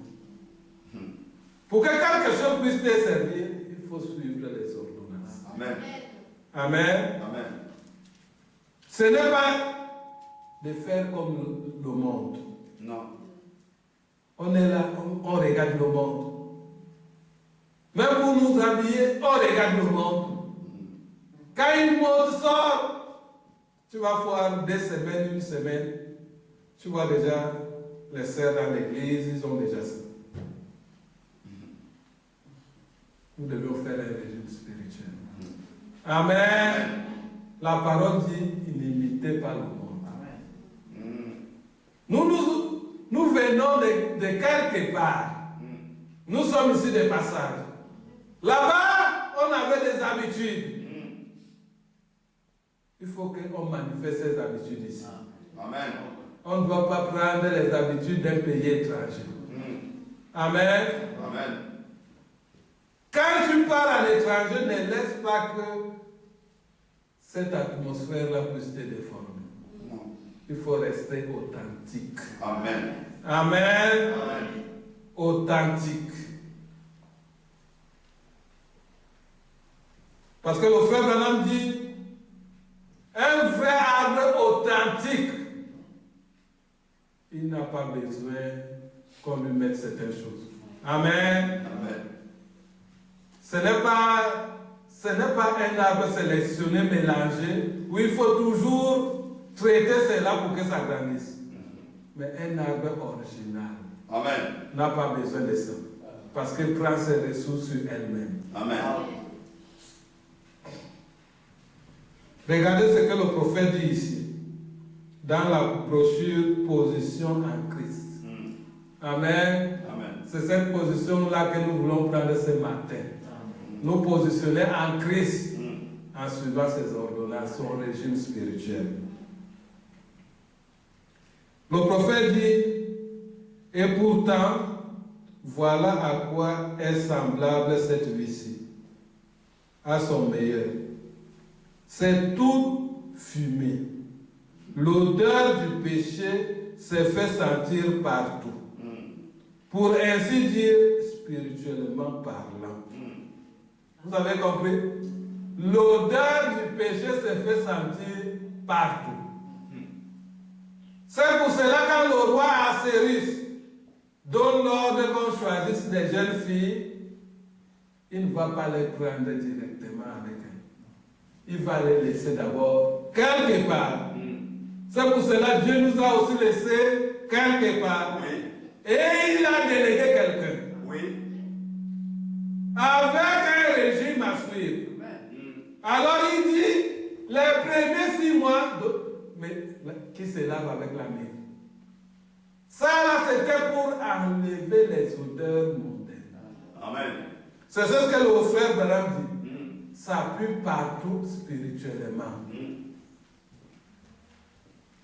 Pour que quelque chose puisse te servir, il faut suivre les ordonnances. Amen. Amen. Amen. Ce n'est pas de faire comme le monde. Non. On est là, on regarde le monde. Même pour nous habiller, on regarde le monde. Quand une mode sort, tu vas voir 2 semaines, 1 semaine, tu vois déjà les sœurs dans l'église, ils ont déjà ça. Nous devons faire un régime spirituel. Amen. La parole dit, n'imitez pas le monde. Nous venons de quelque part. Nous sommes ici des passages. Là-bas, on avait des habitudes. Il faut qu'on manifeste ces habitudes ici. Amen. On ne doit pas prendre les habitudes d'un pays étranger. Amen. Amen. Quand tu pars à l'étranger, ne laisse pas que cette atmosphère-là puisse te déformer. Non. Il faut rester authentique. Amen. Amen. Amen. Authentique. Parce que le frère Branham dit, un vrai arbre authentique, il n'a pas besoin qu'on lui mette certaines choses. Amen. Amen. Ce n'est pas un arbre sélectionné, mélangé, où il faut toujours traiter cela pour que ça grandisse. Mais un arbre original Amen. n'a pas besoin de ça. Parce qu'il prend ses ressources sur elle-même. Amen. Regardez ce que le prophète dit ici, dans la brochure Position en Christ. Amen. Amen. C'est cette position-là que nous voulons prendre ce matin. Nous positionner en Christ en suivant ses ordonnances, son régime spirituel. Le prophète dit, et pourtant, voilà à quoi est semblable cette vie-ci, à son meilleur. C'est tout fumé. L'odeur du péché se fait sentir partout. Pour ainsi dire, spirituellement parlant. Vous avez compris? L'odeur du péché se fait sentir partout. C'est pour cela quand le roi Assyrie donne l'ordre qu'on choisisse des jeunes filles, il ne va pas les prendre directement avec elle. Il va les laisser d'abord quelque part. C'est pour cela que Dieu nous a aussi laissé quelque part. Oui. Et il a délégué quelqu'un. Oui. Avec un régime à suivre. Alors il dit, les premiers 6 mois, mais qui se lave avec la main? Ça là, c'était pour enlever les odeurs mondaines. Amen. C'est ce que le frère Branham dit. Ça pue partout spirituellement.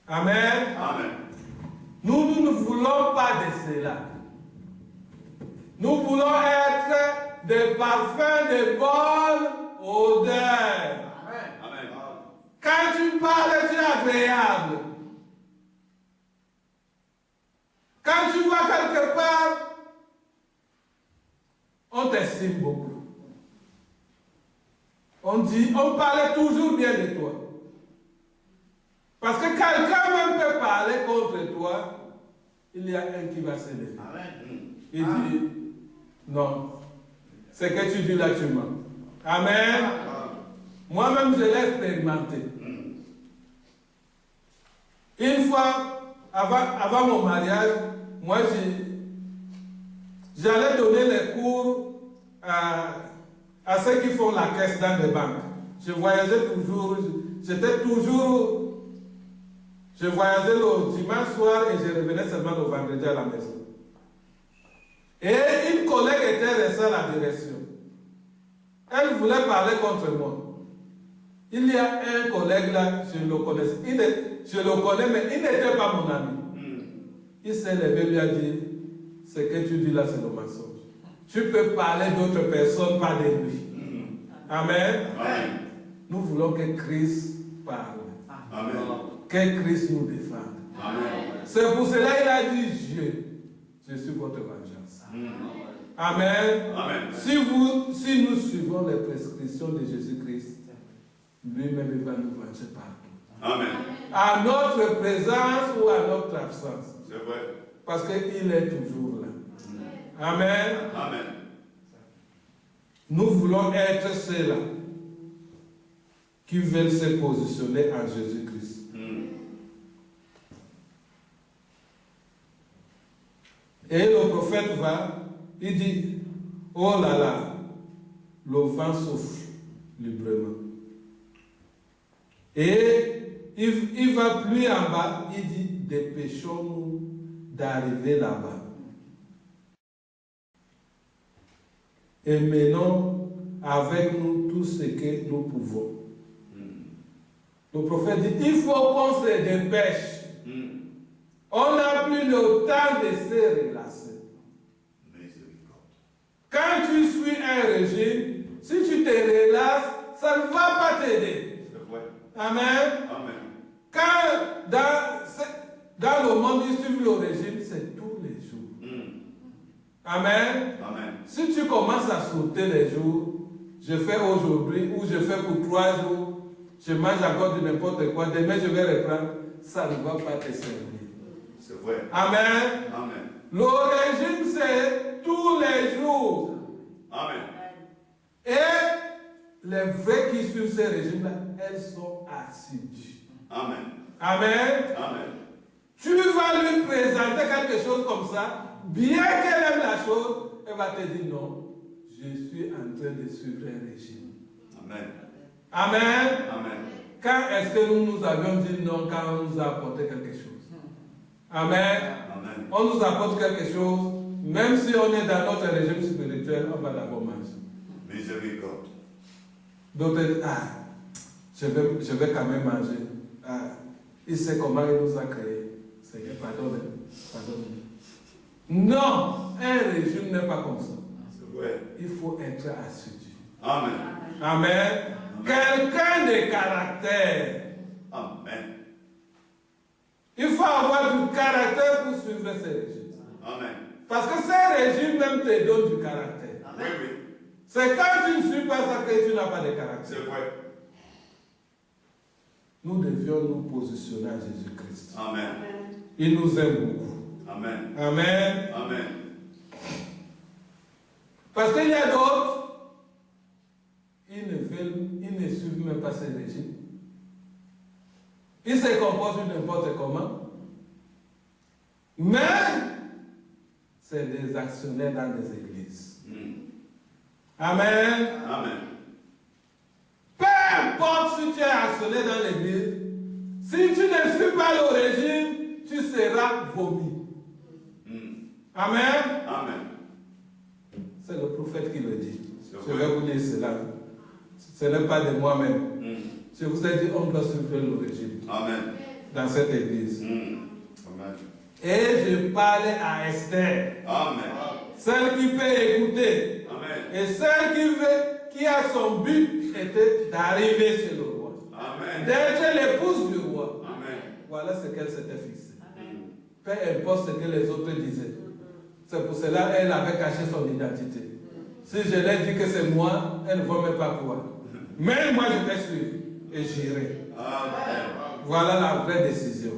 Amen. Amen. Nous ne voulons pas de cela. Nous voulons être des parfums de bonne odeur. Amen. Quand tu parles, tu es agréable. Quand tu vas quelque part, on t'estime beaucoup. On parlait toujours bien de toi. Parce que quelqu'un même peut parler contre toi, il y a un qui va se lever. Il dit, non, ce que tu dis là, tu mens. Amen. Moi-même, je l'ai expérimenté. Une fois, avant mon mariage, moi, j'allais donner les cours à ceux qui font la caisse dans les banques. Je voyageais toujours, je voyageais le dimanche soir et je revenais seulement le vendredi à la maison. Et une collègue était restée à la direction. Elle voulait parler contre moi. Il y a un collègue là, je le connais, je le connais, mais il n'était pas mon ami. Il s'est levé et lui a dit, ce que tu dis là, c'est le mensonge. Tu peux parler d'autres personnes, pas de lui. Amen. Amen. Nous voulons que Christ parle. Amen. Que Christ nous défende. Amen. C'est pour cela qu'il a dit, je suis votre vengeance. Amen. Amen. Si nous suivons les prescriptions de Jésus-Christ, lui-même il va nous venger partout. Amen. À notre présence ou à notre absence. C'est vrai. Parce qu'il est toujours là. Amen. Amen. Nous voulons être ceux-là qui veulent se positionner en Jésus-Christ. Et le prophète il dit, oh là là, le vent souffle librement. Et il va plus en bas, il dit, dépêchons-nous d'arriver là-bas. Et menons avec nous tout ce que nous pouvons. Le prophète dit, il faut qu'on se dépêche. On n'a plus le temps de se relasser. Quand tu suis un régime, si tu te relasses, ça ne va pas t'aider. Amen. Amen. Quand dans le monde, ils suivent le régime, c'est tous les jours. Amen. Amen. Si tu commences à sauter les jours, je fais aujourd'hui ou je fais pour 3 jours, je mange encore de n'importe quoi, demain je vais reprendre, ça ne va pas te servir. C'est vrai. Amen. Amen. Le régime, c'est tous les jours. Amen. Et les vrais qui suivent ce régime-là, elles sont assidues. Amen. Amen. Amen. Tu vas lui présenter quelque chose comme ça, bien qu'elle aime la chose, elle va te dire non, je suis en train de suivre un régime. Amen. Amen. Amen. Quand est-ce que nous avions dit non quand on nous a apporté quelque chose? Amen. Amen. On nous apporte quelque chose, même si on est dans notre régime spirituel, on va d'abord manger. Miséricorde. D'autres disent, je vais quand même manger. Il sait comment il nous a créés. Seigneur, pardonne. Non, un régime n'est pas comme ça. C'est vrai. Il faut être assidu. Amen. Amen. Quelqu'un de caractère. Amen. Il faut avoir du caractère pour suivre ces régimes. Amen. Parce que ces régimes même te donnent du caractère. Oui, oui. C'est quand tu ne suis pas ça que tu n'as pas de caractère. C'est vrai. Nous devions nous positionner à Jésus-Christ. Amen. Il nous aime beaucoup. Amen. Amen. Amen. Parce qu'il y a d'autres, ils ne suivent même pas ces régimes. Ils se comportent n'importe comment. Mais c'est des actionnaires dans les églises. Amen. Amen. Peu importe si tu es actionnaire dans l'église, si tu ne suis pas le régime, tu seras vomi. Amen. Amen. C'est le prophète qui le dit. C'est Je vrai. vais vous dire cela. Ce n'est pas de moi-même. Je vous ai dit, on doit suivre le régime Amen. dans cette église. Amen. Et je parlais à Esther, Amen. celle qui peut écouter. Amen. Et celle qui a son but était d'arriver chez le roi. Amen. D'être l'épouse du roi. Amen. Voilà ce qu'elle s'était fixée. Peu importe ce que les autres disaient. C'est pour cela qu'elle avait caché son identité. Si je leur dis que c'est moi, elle ne va même pas croire. Mais moi, je vais suivre et j'irai. Amen. Voilà la vraie décision.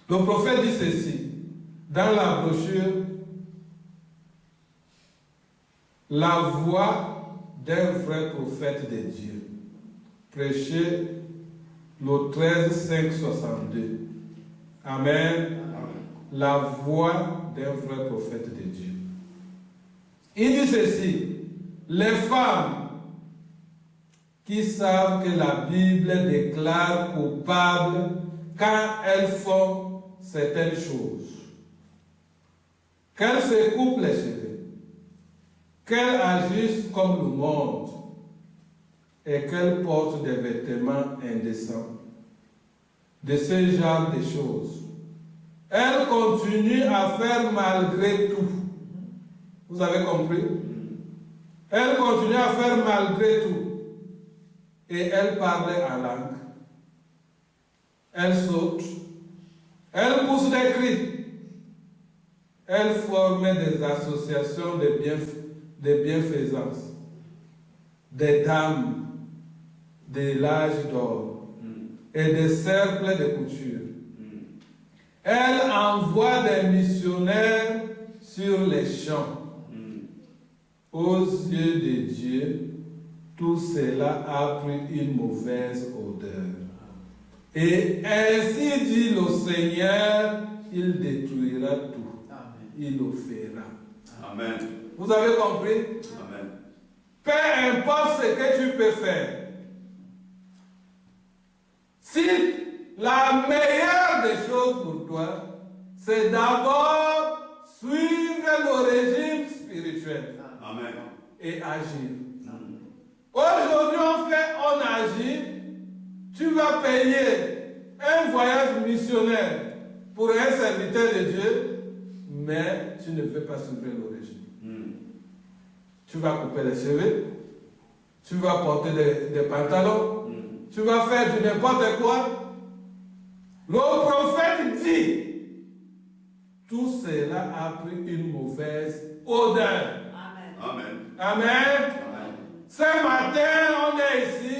Le prophète dit ceci dans la brochure, la voix d'un vrai prophète de Dieu, prêché le 13 5 62. Amen. La voix d'un vrai prophète de Dieu. Il dit ceci, les femmes qui savent que la Bible déclare coupables quand elles font certaines choses, qu'elles se coupent les cheveux, qu'elles agissent comme le monde et qu'elles portent des vêtements indécents, de ce genre de choses. Elles continuent à faire malgré tout. Vous avez compris? Elles continuent à faire malgré tout. Et elles parlent en langue. Elles sautent. Elles poussent des cris. Elles forment des associations de bienfaisance. Des dames de l'âge d'or et des cercles de couture. Elle envoie des missionnaires sur les champs. Aux yeux de Dieu, tout cela a pris une mauvaise odeur. Et ainsi dit le Seigneur, il détruira tout. Amen. Il le fera. Amen. Vous avez compris? Amen. Peu importe ce que tu peux faire. Si la meilleure des choses pour toi, c'est d'abord suivre le régime spirituel. Amen. Et agir. Aujourd'hui, on agit, tu vas payer un voyage missionnaire pour un serviteur de Dieu, mais tu ne veux pas suivre le régime. Tu vas couper les cheveux, tu vas porter des pantalons, tu vas faire du n'importe quoi. Le prophète dit, tout cela a pris une mauvaise odeur. Amen. Amen. Amen. Ce matin, on est ici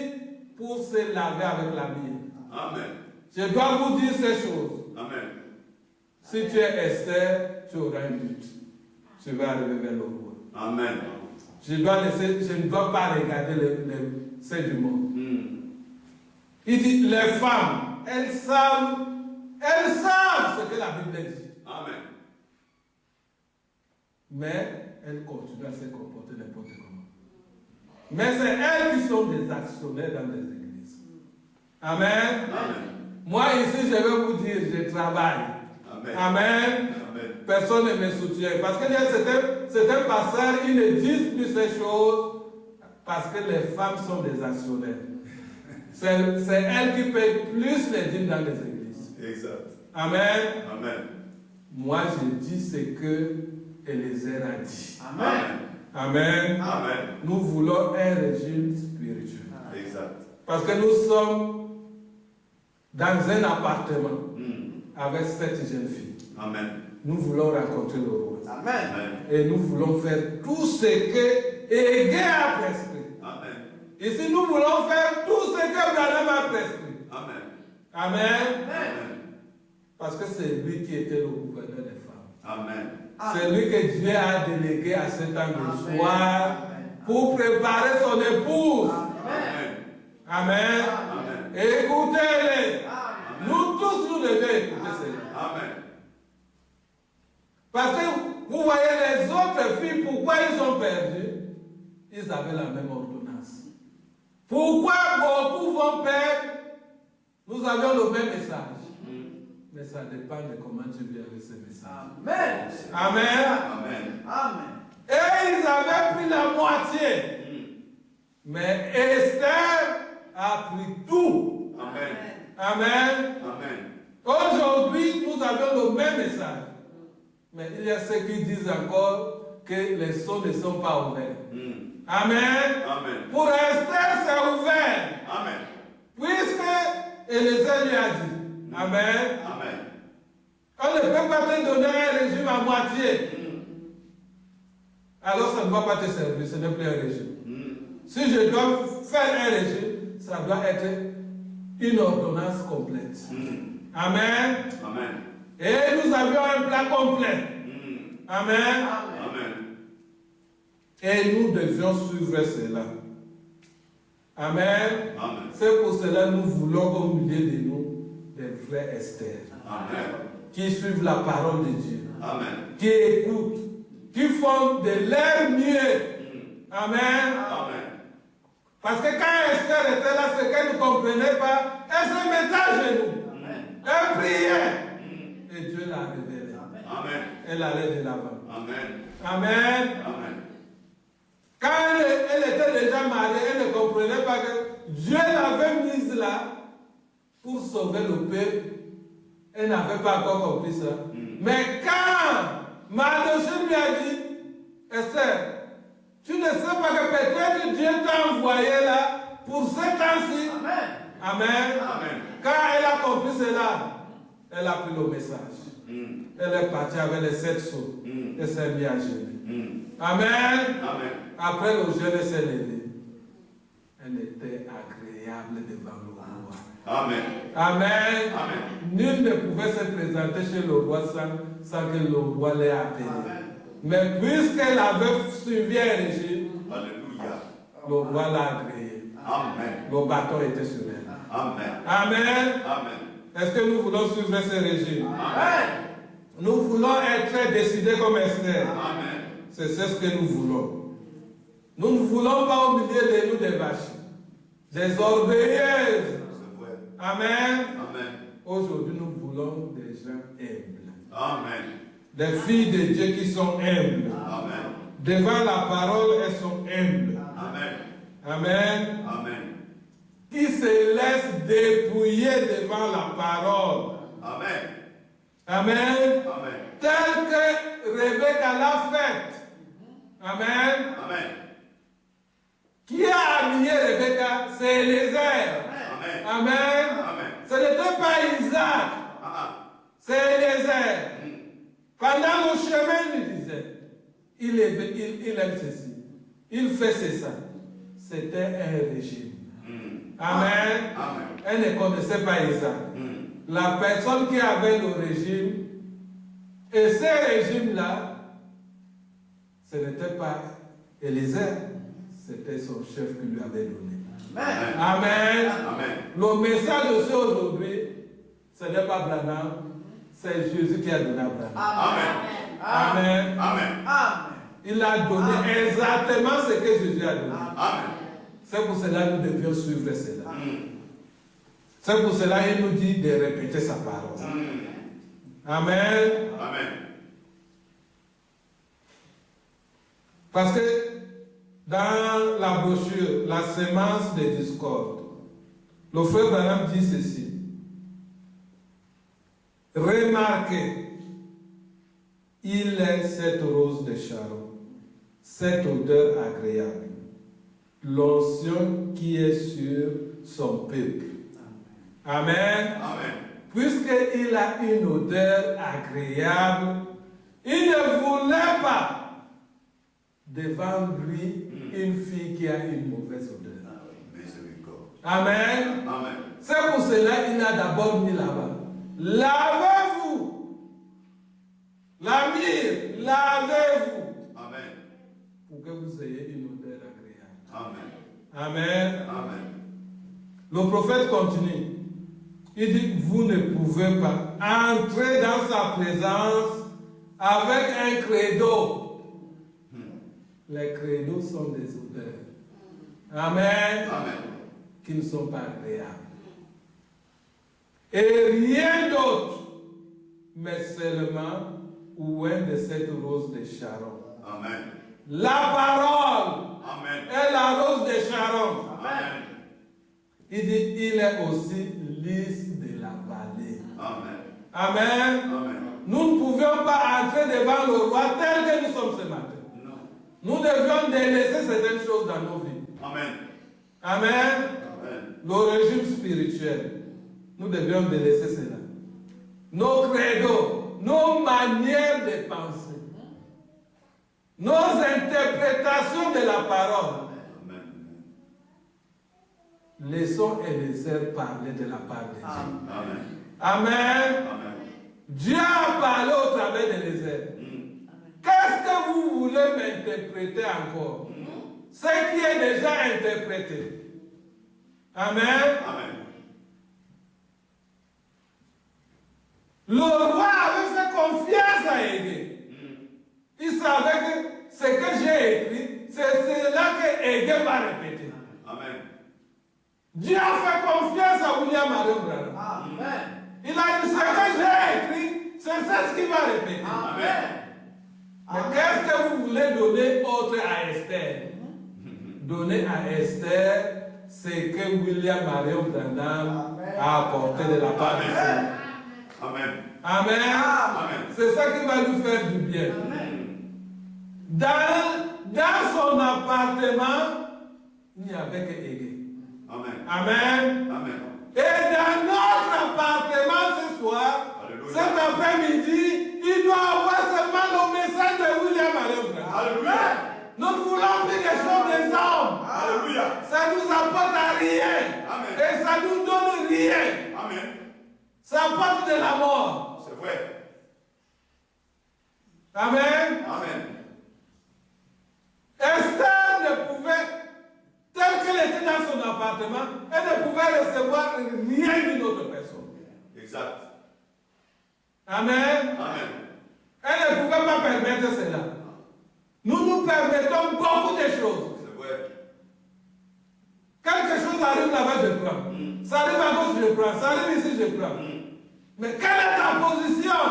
pour se laver avec la mie. Amen. Je dois vous dire ces choses. Amen. Si tu es Esther, tu auras une lutte. Tu vas arriver vers le roi. Amen. Je ne dois pas regarder ceux du monde. Il dit, les femmes, elles savent ce que la Bible dit. Amen. Mais elles continuent à se comporter n'importe comment. Mais c'est elles qui sont des actionnaires dans les églises. Amen. Amen. Moi ici, je vais vous dire, je travaille. Amen. Amen. Amen. Personne ne me soutient. Parce que certains pasteurs, ils ne disent plus ces choses parce que les femmes sont des actionnaires. C'est elles qui payent plus les dîmes dans les églises. Exact. Amen. Amen. Moi, je dis ce que Eliezer a dit. Amen. Amen. Amen. Nous voulons un régime spirituel. Exact. Parce que nous sommes dans un appartement avec 7 jeunes filles. Amen. Nous voulons rencontrer le roi. Amen. Amen. Et nous voulons faire tout ce que Égé a prescrit. Amen. Ici, nous voulons faire tout ce que Branham a prescrit. Amen. Amen. Amen. Parce que c'est lui qui était le gouverneur des femmes. Amen. C'est lui que Dieu a délégué à cet homme de Amen. soir pour préparer son épouse. Amen. Amen. Amen. Écoutez-les. Amen. Nous tous, nous devons écouter cela. Amen. Parce que vous voyez les autres filles, pourquoi ils ont perdu? Ils avaient la même ordonnance. Pourquoi beaucoup vont perdre? Nous avions le même message. Mais ça dépend de comment tu vis avec ce message. Amen. Amen. Amen. Amen. Et ils avaient pris la moitié. Mais Esther a pris tout. Amen. Amen. Amen. Aujourd'hui, nous avons le même message. Mais il y a ceux qui disent encore que les sceaux ne sont pas ouverts. Amen. Amen. Pour Esther, c'est ouvert. Amen. Puisque Eliezer lui a dit. Amen. Amen. On ne peut pas te donner un régime à moitié. Alors ça ne va pas te servir, ce n'est plus un régime. Si je dois faire un régime, ça doit être une ordonnance complète. Amen. Amen. Et nous avions un plat complet. Amen. Amen. Et nous devions suivre cela. Amen. Amen. C'est pour cela que nous voulons au milieu de nous des vrais Esther. Amen. Qui suivent la parole de Dieu. Amen. Qui écoutent. Qui font de leur mieux. Amen. Amen. Parce que quand Esther était là, ce qu'elle ne comprenait pas, elle se mettait à genoux. Elle priait. Et Dieu l'a révélé. Amen. Elle allait de l'avant. Amen. Amen. Amen. Quand elle était déjà mariée, elle ne comprenait pas que Dieu l'avait mise là pour sauver le peuple. Elle n'avait pas encore compris ça. Mais quand Mardochée lui a dit, Esther, tu ne sais pas que peut-être Dieu t'a envoyé là pour ce temps-ci. Amen. Amen. Amen. Quand elle a compris cela, elle a pris le message. Elle est partie avec les 7 sceaux. Elle s'est mise à jeûner. Amen. Amen. Après le jeûne, elle s'est levée. Elle était agréable devant le roi. Amen. Amen. Amen. Nul ne pouvait se présenter chez le roi sans que le roi l'ait appelé. Mais puisqu'elle avait suivi un régime, Alléluia. le roi l'a agréé. Amen. Le bâton était sur elle. Amen. Amen. Amen. Est-ce que nous voulons suivre ce régime? Amen. Nous voulons être décidés comme Esther. Amen. C'est ce que nous voulons. Nous ne voulons pas au milieu de nous des vaches, des orgueilleuses. C'est vrai. Amen. Amen. Aujourd'hui, nous voulons des gens humbles. Amen. Des filles de Dieu qui sont humbles. Amen. Devant la parole, elles sont humbles. Amen. Amen. Amen. Qui se laissent dépouiller devant la parole. Amen. Amen. Amen. Tel que Rebecca l'a fait. Amen. Amen. Qui a habillé Rebecca? C'est Eliezer. Amen. Amen. Amen. Ce n'était pas Isaac. C'est Eliezer. Pendant le chemin, il disait, il aime ceci, il fait ça. C'était un régime. Amen. Amen. Elle ne connaissait pas Isaac. La personne qui avait le régime, et ce régime-là, ce n'était pas Eliezer, c'était son chef qui lui avait donné. Amen. Amen. Amen. Le message aussi aujourd'hui, ce n'est pas Branham, c'est Jésus qui a donné à Branham. Amen. Amen. Amen. Amen. Il a donné exactement ce que Jésus a donné. Amen. C'est pour cela que nous devions suivre cela. C'est pour cela qu'il nous dit de répéter sa parole. Amen. Amen. Parce que dans la brochure, la sémence des discordes, le frère Branham dit ceci. Remarquez, il est cette rose de Sharon, cette odeur agréable, l'onction qui est sur son peuple. Amen. Amen. Puisqu'il a une odeur agréable, il ne voulait pas devant lui une fille qui a une mauvaise odeur. Miséricorde. Amen. Amen. C'est pour cela qu'il a d'abord mis là-bas. Lavez-vous. La mire, lavez-vous. Amen. Pour que vous ayez une odeur agréable. Amen. Amen. Amen. Le prophète continue. Il dit, vous ne pouvez pas entrer dans sa présence avec un credo. Les credos sont des odeurs. Amen. Amen. Qui ne sont pas agréables. Et rien d'autre, mais seulement ouin de cette rose de Sharon. Amen. La parole Amen. est la rose de Sharon. Amen. Il dit, il est aussi lys de la vallée. Amen. Amen. Amen. Nous ne pouvions pas entrer devant le roi tel que nous sommes ce matin. Non. Nous devions délaisser certaines choses dans nos vies. Amen. Amen. Amen. Le régime spirituel, nous devions délaisser cela. Nos credos, nos manières de penser, nos interprétations de la parole. Amen. Laissons Eliezer parler de la part de Dieu. Amen. Amen. Amen. Dieu a parlé au travers d'Eliezer. Qu'est-ce que vous voulez m'interpréter encore? Ce qui est déjà interprété. Amen. Amen. Le roi avait fait confiance à Égé. Il savait que ce que j'ai écrit, c'est là que Égé va répéter. Amen. Dieu a fait confiance à William Marion Branham. Amen. Il a dit ce que j'ai écrit, c'est ça ce qu'il va répéter. Amen. Mais qu'est-ce que vous voulez donner autre à Esther? Donner à Esther ce que William Marion Branham a apporté de la part de Dieu. Amen. Amen. Amen. C'est ça qui va nous faire du bien. Dans son appartement, il n'y avait que Égé. Amen. Amen. Amen. Et dans notre appartement ce soir, Alléluia. cet après-midi, il doit avoir seulement le message de William Marion Branham. Alléluia. Nous voulons plus des choses des hommes. Alléluia. Ça ne nous apporte à rien. Amen. Et ça ne nous donne rien. Amen. Ça apporte de la mort. C'est vrai. Amen. Amen. Esther ne pouvait, telle qu'elle était dans son appartement, elle ne pouvait recevoir rien d'une autre personne. Exact. Amen. Amen. Elle ne pouvait pas permettre cela. Nous nous permettons beaucoup de choses. C'est vrai. Quelque chose arrive là-bas, je prends. Ça arrive à gauche, je prends. Ça arrive ici, je prends. Mais quelle est ta position?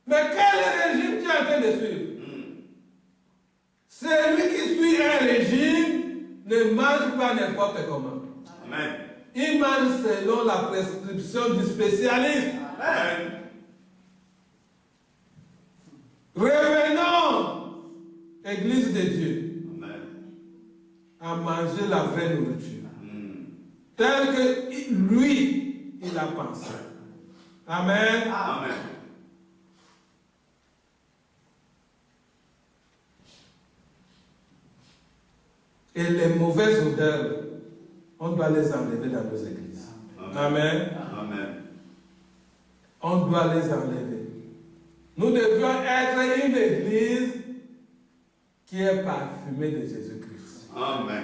Mais quel régime tu es en train de suivre? Celui qui suit un régime ne mange pas n'importe comment. Amen. Il mange selon la prescription du spécialiste. Amen. Revenons, Église de Dieu, Amen. à manger la vraie nourriture. Telle que lui, il a pensé. Amen. Amen. Et les mauvaises odeurs, on doit les enlever dans nos églises. Amen. Amen. On doit les enlever. Nous devions être une église qui est parfumée de Jésus-Christ. Amen.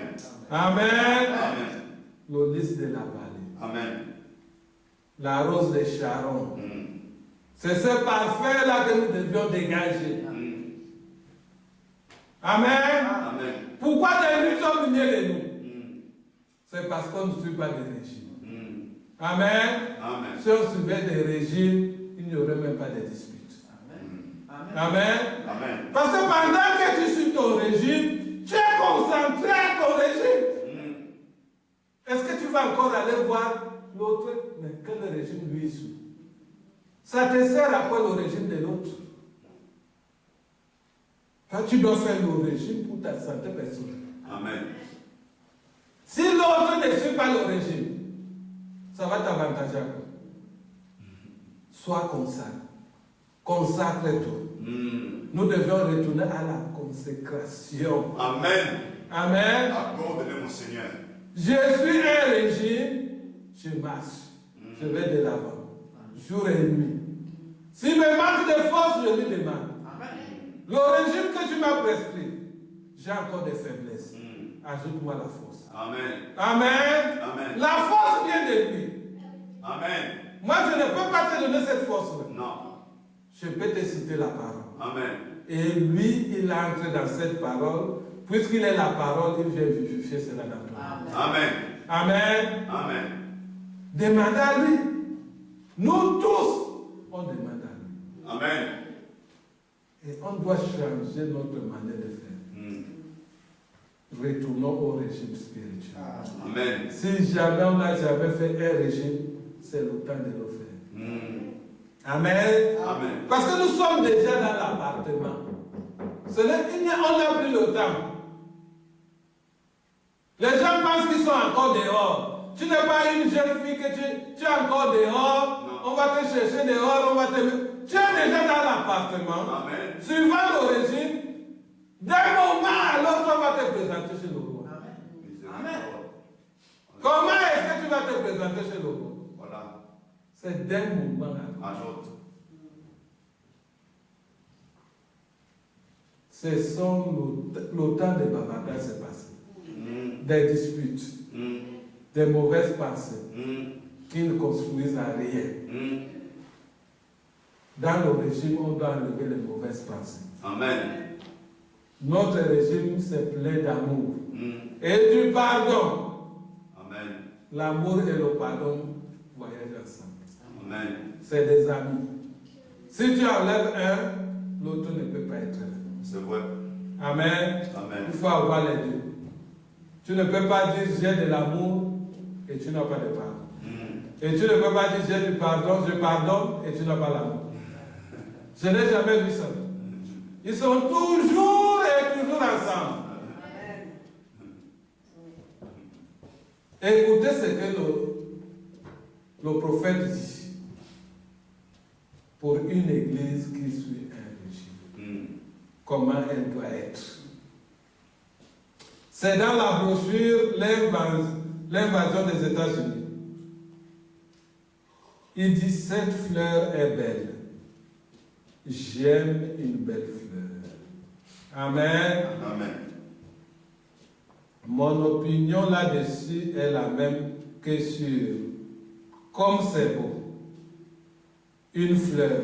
Amen. Amen. Le lys de la vallée. Amen. La rose de Sharon. C'est ce parfum-là que nous devions dégager. Amen. Amen. Pourquoi des nuits sont au milieu de nous? C'est parce qu'on ne suit pas des régimes. Amen. Amen. Si on suivait des régimes, il n'y aurait même pas de disputes. Amen. Amen. Parce que pendant que tu suis ton régime, tu es concentré à ton régime. Est-ce que tu vas encore aller voir l'autre? Mais quel régime lui suit? Ça te sert à quoi le régime de l'autre? Toi, tu dois faire le régime pour ta santé personnelle. Amen. Si l'autre ne suit pas le régime, ça va t'avantager à quoi? Sois consacré. Consacre-toi. Nous devions retourner à la consécration. Amen. Amen. Accorde-le, mon Seigneur. Je suis un régime, je marche. Je vais de l'avant. Jour et nuit. S'il me manque de force, je lui demande. Le régime que tu m'as prescrit, j'ai encore des faiblesses. Ajoute-moi la force. Amen. Amen. Amen. La force vient de lui. Amen. Moi, je ne peux pas te donner cette force-là. Non. Je peux te citer la parole. Amen. Et lui, il entre dans cette parole. Puisqu'il est la parole, il vient vivifier cela dans toi. Amen. Amen. Amen. Demandez à lui. Nous tous, on demande à lui. Amen. Et on doit changer notre manière de faire. Retournons au régime spirituel. Amen. Si jamais on n'a jamais fait un régime, c'est le temps de le faire. Amen. Amen. Parce que nous sommes déjà dans l'appartement. On n'a plus le temps. Les gens pensent qu'ils sont encore dehors. Tu n'es pas une jeune fille que tu es encore dehors. Non. On va te chercher dehors, on va te... Tu es déjà dans l'appartement. Amen. Suivant le régime, d'un moment à l'autre, on va te présenter chez le roi. Amen. Comment est-ce que tu vas te présenter chez le roi? Voilà. C'est d'un moment à l'autre. Ajoute. Ce sont le temps de bavardage s'est passé. Des disputes. des mauvaises pensées qui ne construisent à rien. Dans le régime, on doit enlever les mauvaises pensées. Amen. Notre régime, c'est plein d'amour et du pardon. Amen. L'amour et le pardon voyagent ensemble. Amen. C'est des amis. Si tu enlèves un, l'autre ne peut pas être là. C'est vrai. Amen. Amen. Il faut avoir les deux. Tu ne peux pas dire j'ai de l'amour et tu n'as pas de pardon. Et tu ne peux pas dire j'ai du pardon, je pardonne et tu n'as pas l'amour. Je n'ai jamais vu ça. Ils sont toujours et toujours ensemble. Écoutez ce que le prophète dit pour une église qui suit un régime. Comment elle doit être. C'est dans la brochure L'invasion des États-Unis. Il dit cette fleur est belle. J'aime une belle fleur. Amen. Amen. Mon opinion là-dessus est la même que sur comme c'est beau. Une fleur,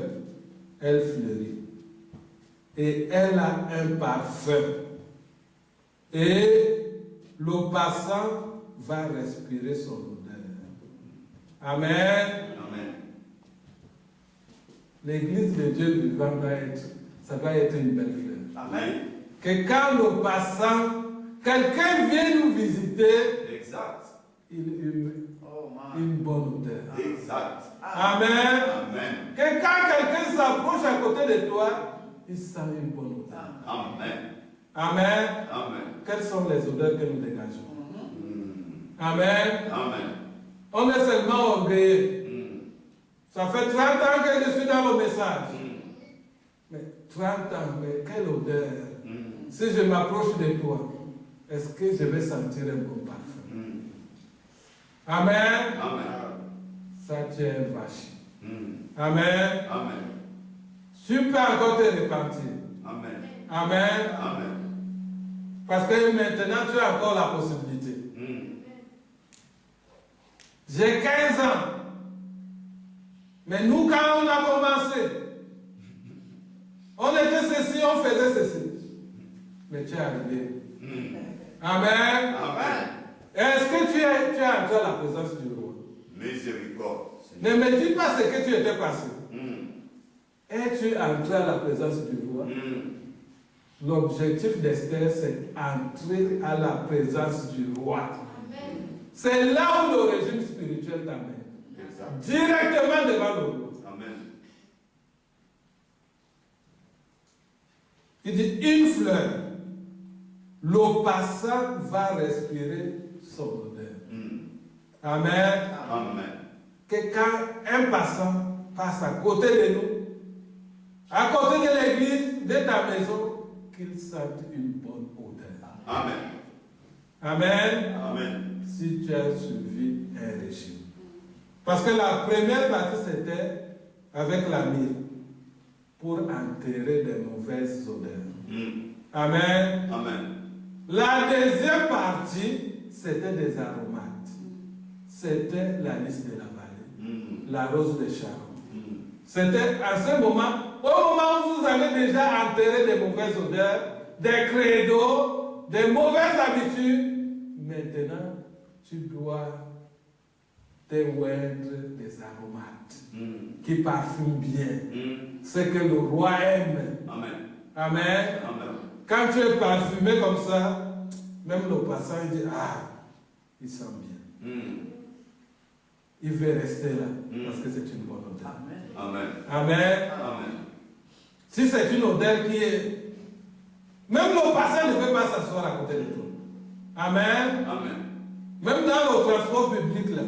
elle fleurit. Et elle a un parfum. Et le passant va respirer son odeur. Amen. Amen. L'église de Dieu vivant ça doit être une belle fleur. Amen. Que quand le passant, quelqu'un vient nous visiter, Exact. une bonne odeur. Exact. Amen. Amen. Que quand quelqu'un s'approche à côté de toi, il sent une bonne odeur. Amen. Amen. Amen. Quelles sont les odeurs que nous dégageons? Amen. Amen. On est seulement orgueilleux. Ça fait 30 ans que je suis dans le message. Mais 30 ans, mais quelle odeur. Si je m'approche de toi, est-ce que je vais sentir un bon parfum? Amen. Amen. Ça tient vache. Amen. Amen. Tu peux encore te repentir. Amen. Amen. Amen. Parce que maintenant, tu as encore la possibilité. J'ai 15 ans. Mais nous, quand on a commencé, on était ceci, on faisait ceci. Mais tu es arrivé. Amen. Amen. Est-ce que tu es entré à la présence du roi? Miséricorde. Ne me dis pas ce que tu étais passé. Es-tu entré à la présence du roi? L'objectif d'Esther, c'est entrer à la présence du roi. C'est là où le régime spirituel t'amène. Directement devant le roi. Amen. Il dit une fleur. Le passant va respirer son odeur. Amen. Amen. Que quand un passant passe à côté de nous, à côté de l'église, de ta maison, qu'il sente une bonne odeur. Amen. Amen. Amen. Si tu as suivi un régime. Parce que la première partie, c'était avec la myrrhe pour enterrer des mauvaises odeurs. Amen. Amen. La deuxième partie, c'était des aromates. C'était la lys de la vallée, la rose de Sharon. C'était à ce moment, au moment où vous avez déjà enterré des mauvaises odeurs, des credos, des mauvaises habitudes, maintenant, tu dois te oindre des aromates qui parfument bien. Ce que le roi aime. Amen. Amen. Amen. Quand tu es parfumé comme ça, même le passant il dit, ah, il sent bien. Il veut rester là, parce que c'est une bonne odeur. Amen. Amen. Amen. Si c'est une odeur qui est... Même le passant ne peut pas s'asseoir à côté de toi. Amen. Amen. Même dans le transport public, là,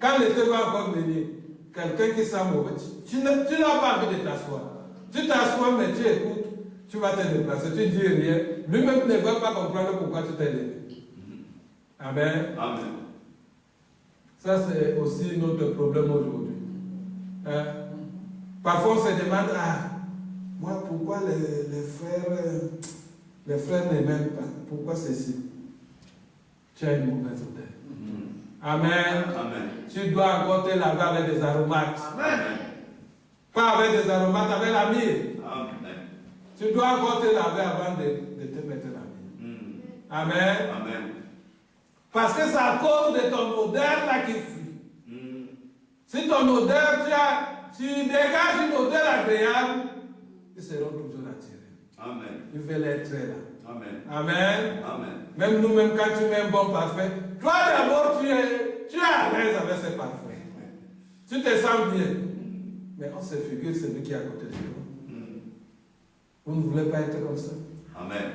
quand l'été va encore venir, quelqu'un qui sent mauvais, tu n'as pas envie de t'asseoir. Tu t'assois, mais tu écoutes, tu vas te déplacer, tu ne dis rien. Lui-même ne va pas comprendre pourquoi tu t'es levé. Amen. Amen. Ça, c'est aussi notre problème aujourd'hui. Hein? Parfois, on se demande, ah, moi, pourquoi les frères ne m'aiment pas? Pourquoi ceci? Tu as une mauvaise odeur. Amen. Amen. Tu dois encore te laver avec des aromates. Amen. Pas avec des aromates, avec la myrrhe. Amen. Tu dois encore te laver avant de te mettre la myrrhe. Amen. Amen. Parce que c'est à cause de ton odeur là qui fuit. Si ton odeur, tu dégages une odeur agréable, ils seront toujours attirés. Amen. Ils veulent être là. Amen. Amen. Amen. Même nous-mêmes, quand tu mets un bon parfum, toi d'abord, tu es à l'aise avec ce parfum. Tu te sens bien. Mais on se figure celui qui est à côté de toi. Vous ne voulez pas être comme ça? Amen.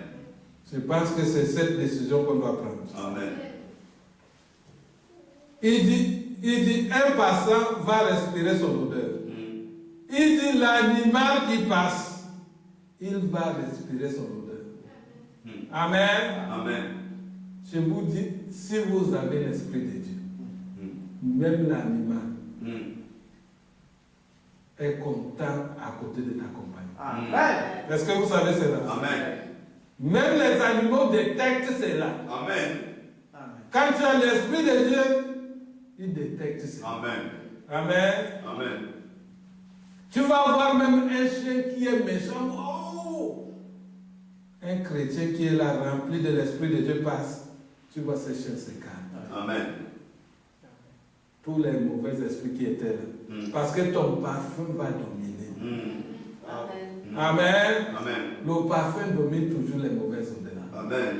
Je pense que c'est cette décision qu'on doit prendre. Amen. Il dit, un passant va respirer son odeur. Il dit, l'animal qui passe, il va respirer son odeur. Amen. Amen. Je vous dis, si vous avez l'Esprit de Dieu, même l'animal est content à côté de ta compagnie. Amen. Est-ce que vous savez cela? Amen. Même les animaux détectent cela. Amen. Quand tu as l'Esprit de Dieu, il détecte cela. Amen. Amen. Amen. Tu vas voir même un chien qui est méchant. Oh! Un chrétien qui est là, rempli de l'Esprit de Dieu passe. Tu vois ce chien se calme. Amen. Tous les mauvais esprits qui étaient là. Parce que ton parfum va dominer. Amen. Amen. Amen. Le parfum domine toujours les mauvaises odeurs. Amen.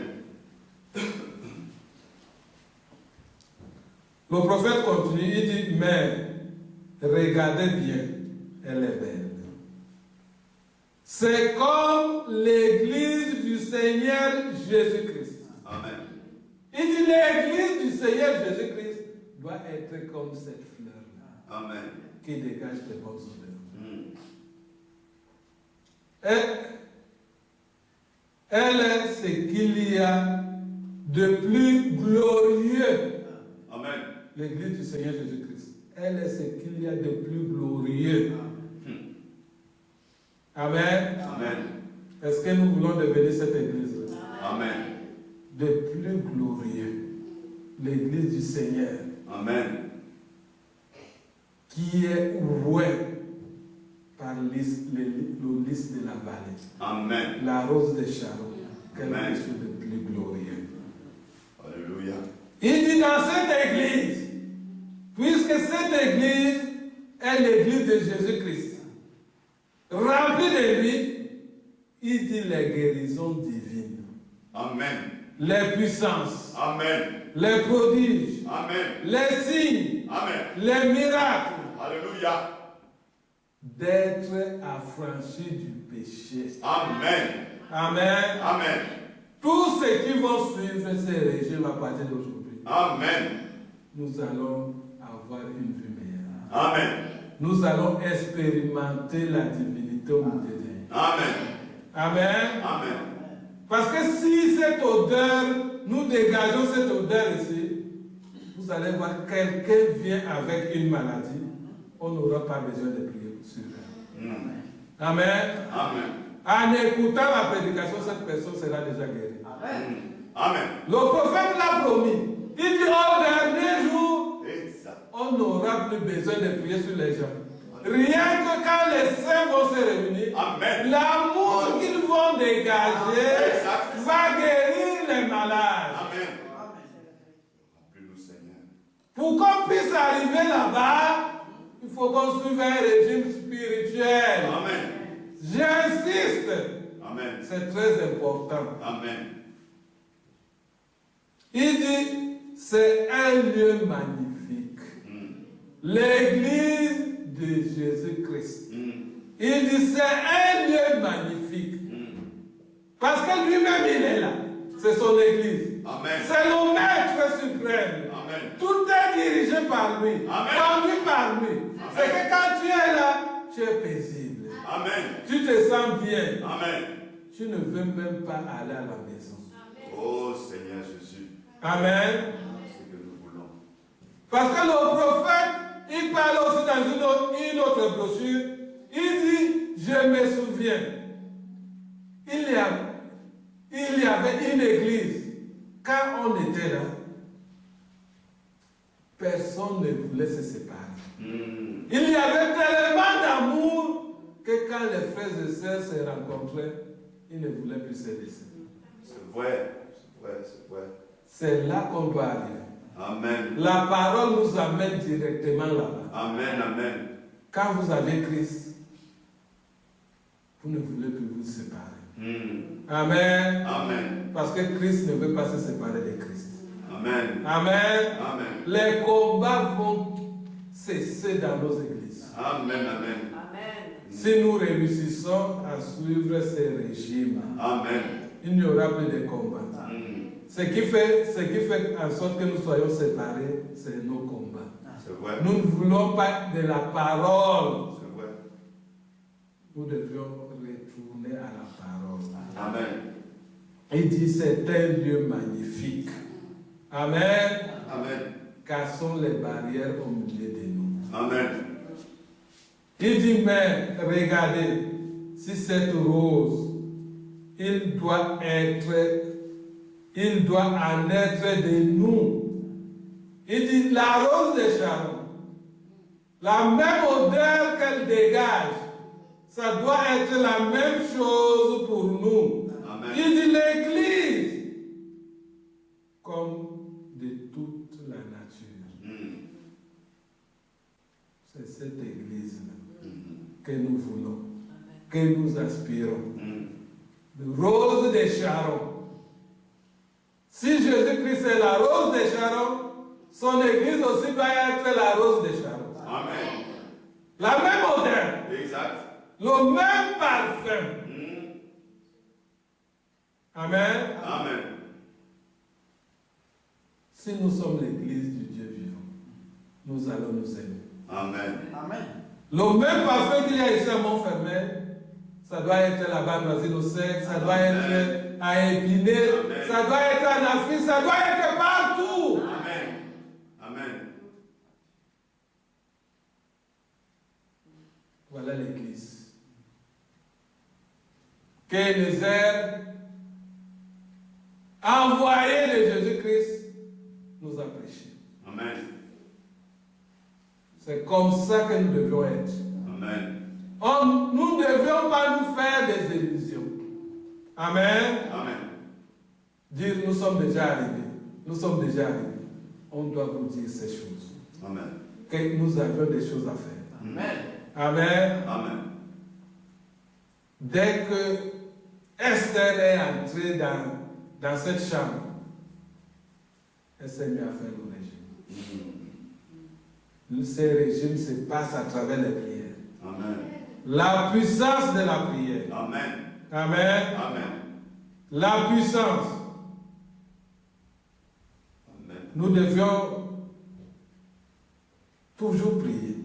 Le prophète continue, il dit, mais regardez bien, elle est belle. C'est comme l'église du Seigneur Jésus-Christ. Amen. Il dit, l'église du Seigneur Jésus-Christ doit être comme cette fleur-là, Amen. qui dégage les bonnes odeurs. Elle est ce qu'il y a de plus glorieux. Amen. L'église du Seigneur Jésus-Christ. Elle est ce qu'il y a de plus glorieux. Amen. Amen. Est-ce que nous voulons devenir cette église? Amen. De plus glorieux. L'église du Seigneur. Amen. Qui est ouée par le lys de la vallée. Amen. La rose de Sharon. Quelque Amen. chose de plus glorieux. Alléluia. Il dit dans cette église, puisque cette église est l'église de Jésus-Christ, remplie de lui, il dit les guérisons divines, Amen. les puissances, Amen. les prodiges, Amen. les signes, Amen. les miracles, Alléluia. d'être affranchis du péché. Amen. Amen. Amen. Tous ceux qui vont suivre ces régimes à partir d'aujourd'hui, Amen. nous allons avoir une vie meilleure. Amen. Nous allons expérimenter la divinité au milieu de nous. Amen. Amen. Amen. Parce que si cette odeur, nous dégageons cette odeur ici, vous allez voir quelqu'un vient avec une maladie, on n'aura pas besoin de prier sur elle. Amen. Amen. En écoutant la prédication, cette personne sera déjà guérie. Amen. Le prophète l'a promis. Il dit au dernier jour, Exact. on n'aura plus besoin de prier sur les gens. Rien que quand les saints vont se réunir, Amen. l'amour qu'ils vont dégager va guérir les malades. Amen. Remplis-nous, Seigneur. Pour qu'on puisse arriver là-bas, il faut qu'on suive un régime spirituel. Amen. J'insiste, Amen. c'est très important. Amen. Il dit, c'est un lieu magnifique. L'église de Jésus-Christ. Il dit, c'est un lieu magnifique. Parce que lui-même, il est là. C'est son église. Amen. C'est le maître suprême. Amen. Tout est dirigé par lui. Amen. Conduit par lui. C'est que quand tu es là, tu es paisible. Amen. Tu te sens bien. Amen. Tu ne veux même pas aller à la maison. Oh Seigneur Jésus. Amen. C'est ce que nous voulons. Parce que le prophète, il parle aussi dans une autre brochure. Il dit, je me souviens, il y avait une église. Quand on était là, personne ne voulait se séparer. Il y avait tellement d'amour que quand les frères et sœurs se rencontraient, ils ne voulaient plus se laisser. C'est vrai, c'est vrai, c'est vrai. C'est là qu'on doit arriver. Amen. La parole nous amène directement là-bas. Amen, amen. Quand vous avez Christ, vous ne voulez plus vous séparer. Amen. Amen. Parce que Christ ne veut pas se séparer de Christ. Amen. Amen. Amen. Les combats vont cesser dans nos églises. Amen, amen. Si nous réussissons à suivre ces régimes, Amen. il n'y aura plus de combats. Ce qui fait en sorte que nous soyons séparés, c'est nos combats. C'est vrai. Nous ne voulons pas de la parole. C'est vrai. Nous devions retourner à la parole. Amen. Il dit c'est un lieu magnifique. Amen. Amen. Cassons les barrières au milieu de nous. Amen. Il dit mais regardez, si cette rose, il doit en être de nous. Il dit la rose de Sharon, la même odeur qu'elle dégage, ça doit être la même chose pour nous. Amen. Il dit l'Église, comme de toute la nature. C'est cette Église-là que nous voulons, que nous aspirons. Rose de Sharon. Si Jésus-Christ est la rose de Sharon, son Église aussi doit être la rose de Sharon. Amen. La même odeur, Exact. le même parfum. Amen. Amen. Si nous sommes l'Église du Dieu vivant, nous allons nous aimer. Amen. Amen. Le même parfum qu'il y a ici à Montfermeil, ça doit être là-bas à Noisy-le-Sec, ça doit être à Épinay, ça doit être en Afrique, ça doit être partout. Amen. Amen. Voilà l'Église. Que les airs envoyés de Jésus-Christ nous a prêché. Amen. C'est comme ça que nous devions être. Amen. Nous ne devions pas nous faire des illusions. Amen. Amen. Dire nous sommes déjà arrivés. Nous sommes déjà arrivés. On doit vous dire ces choses. Amen. Que nous avions des choses à faire. Amen. Amen. Amen. Dès que Esther est entrée dans cette chambre, elle s'est mise à faire le régime. Ces régimes se passent à travers les prières. Amen. La puissance de la prière. Amen. Amen. Amen. La puissance. Amen. Nous devions toujours prier.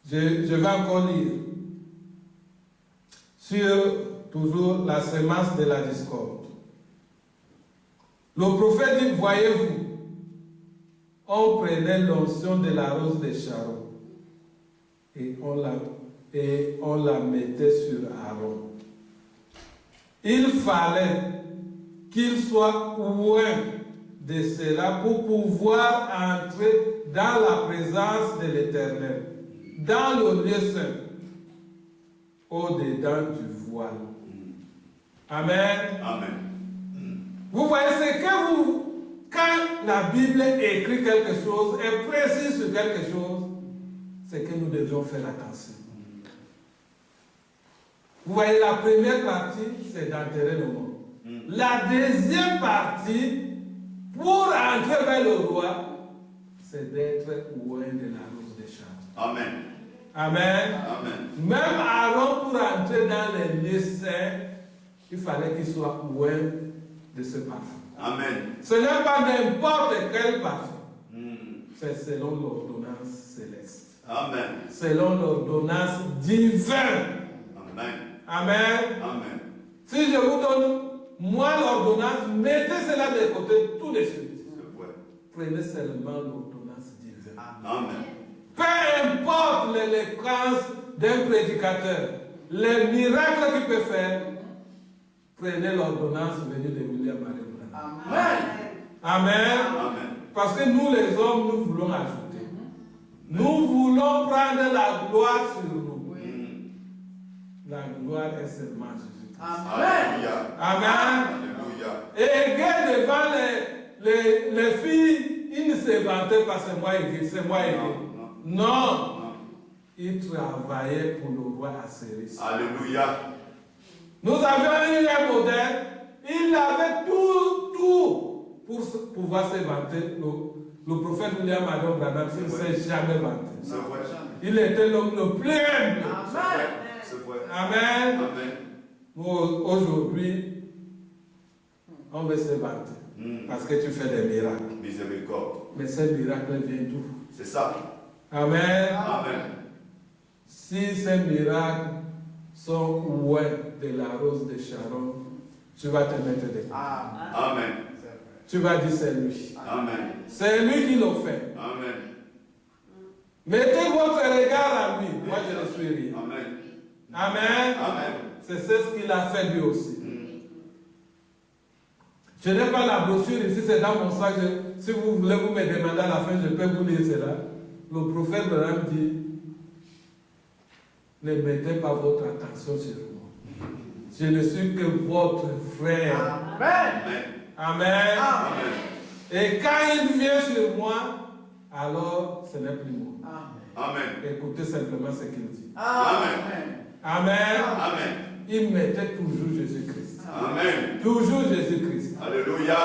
Je vais encore lire sur toujours la sémence de la discorde. Le prophète dit, voyez-vous, on prenait l'onction de la rose de Sharon et on la mettait sur Aaron. Il fallait qu'il soit loin de cela pour pouvoir entrer dans la présence de l'Éternel, dans le lieu saint, au-dedans du voile. Amen. Amen. Vous voyez, c'est que quand la Bible écrit quelque chose et précise sur quelque chose, c'est que nous devions faire attention. Vous voyez, la première partie, c'est d'enterrer le mort. La deuxième partie, pour entrer vers le roi, c'est d'être loin de la rose des champs. Amen. Amen. Amen. Même Aaron, pour entrer dans les lieux saints, il fallait qu'il soit loin de ce parfum. Amen. Ce n'est pas n'importe quel parfum. C'est selon l'ordonnance céleste. Amen. Selon l'ordonnance divine. Amen. Amen. Amen. Si je vous donne, moi, l'ordonnance, mettez cela de côté tout de suite. C'est vrai. Prenez seulement l'ordonnance divine. Amen. Peu importe l'éloquence d'un prédicateur, les miracles qu'il peut faire, prenez l'ordonnance venue de William Marion Branham. Amen. Amen. Amen. Parce que nous les hommes, nous voulons ajouter. Nous voulons prendre la gloire sur nous. La gloire est seulement Jésus-Christ. Alléluia. Amen. Alléluia. Et Gué devant les filles, il ne se vantait pas, c'est moi Gué, c'est moi Gué. Non. Non. Il travaillait pour le roi Assyrie. Alléluia. Nous avions eu un modèle, il avait tout pour pouvoir se vanter. Le prophète William Marion Branham ne s'est jamais vanté. C'est vrai. Il était l'homme le plus humble. C'est vrai. Amen. Amen. Aujourd'hui, on veut se vanter parce que tu fais des miracles. Miséricorde. Mais ces miracles viennent d'où? C'est ça. Amen. Amen. Si ces miracles sont loin de la rose de Sharon, tu vas te mettre des Amen. Tu vas dire c'est lui. Amen. C'est lui qui l'a fait. Amen. Mettez votre regard à lui. Moi, je ne suis rien. Amen. Amen. Amen. C'est ce qu'il a fait lui aussi. Je n'ai pas la brochure ici, c'est dans mon sac. Si vous voulez vous me demander à la fin, je peux vous lire cela. Le prophète Branham dit, ne mettez pas votre attention sur moi. Je ne suis que votre frère. Amen. Amen. Amen. Et quand il vient sur moi, alors ce n'est plus moi. Amen. Écoutez simplement ce qu'il dit. Amen. Amen. Amen. Il mettait toujours Jésus-Christ. Amen. Toujours Jésus-Christ. Alléluia.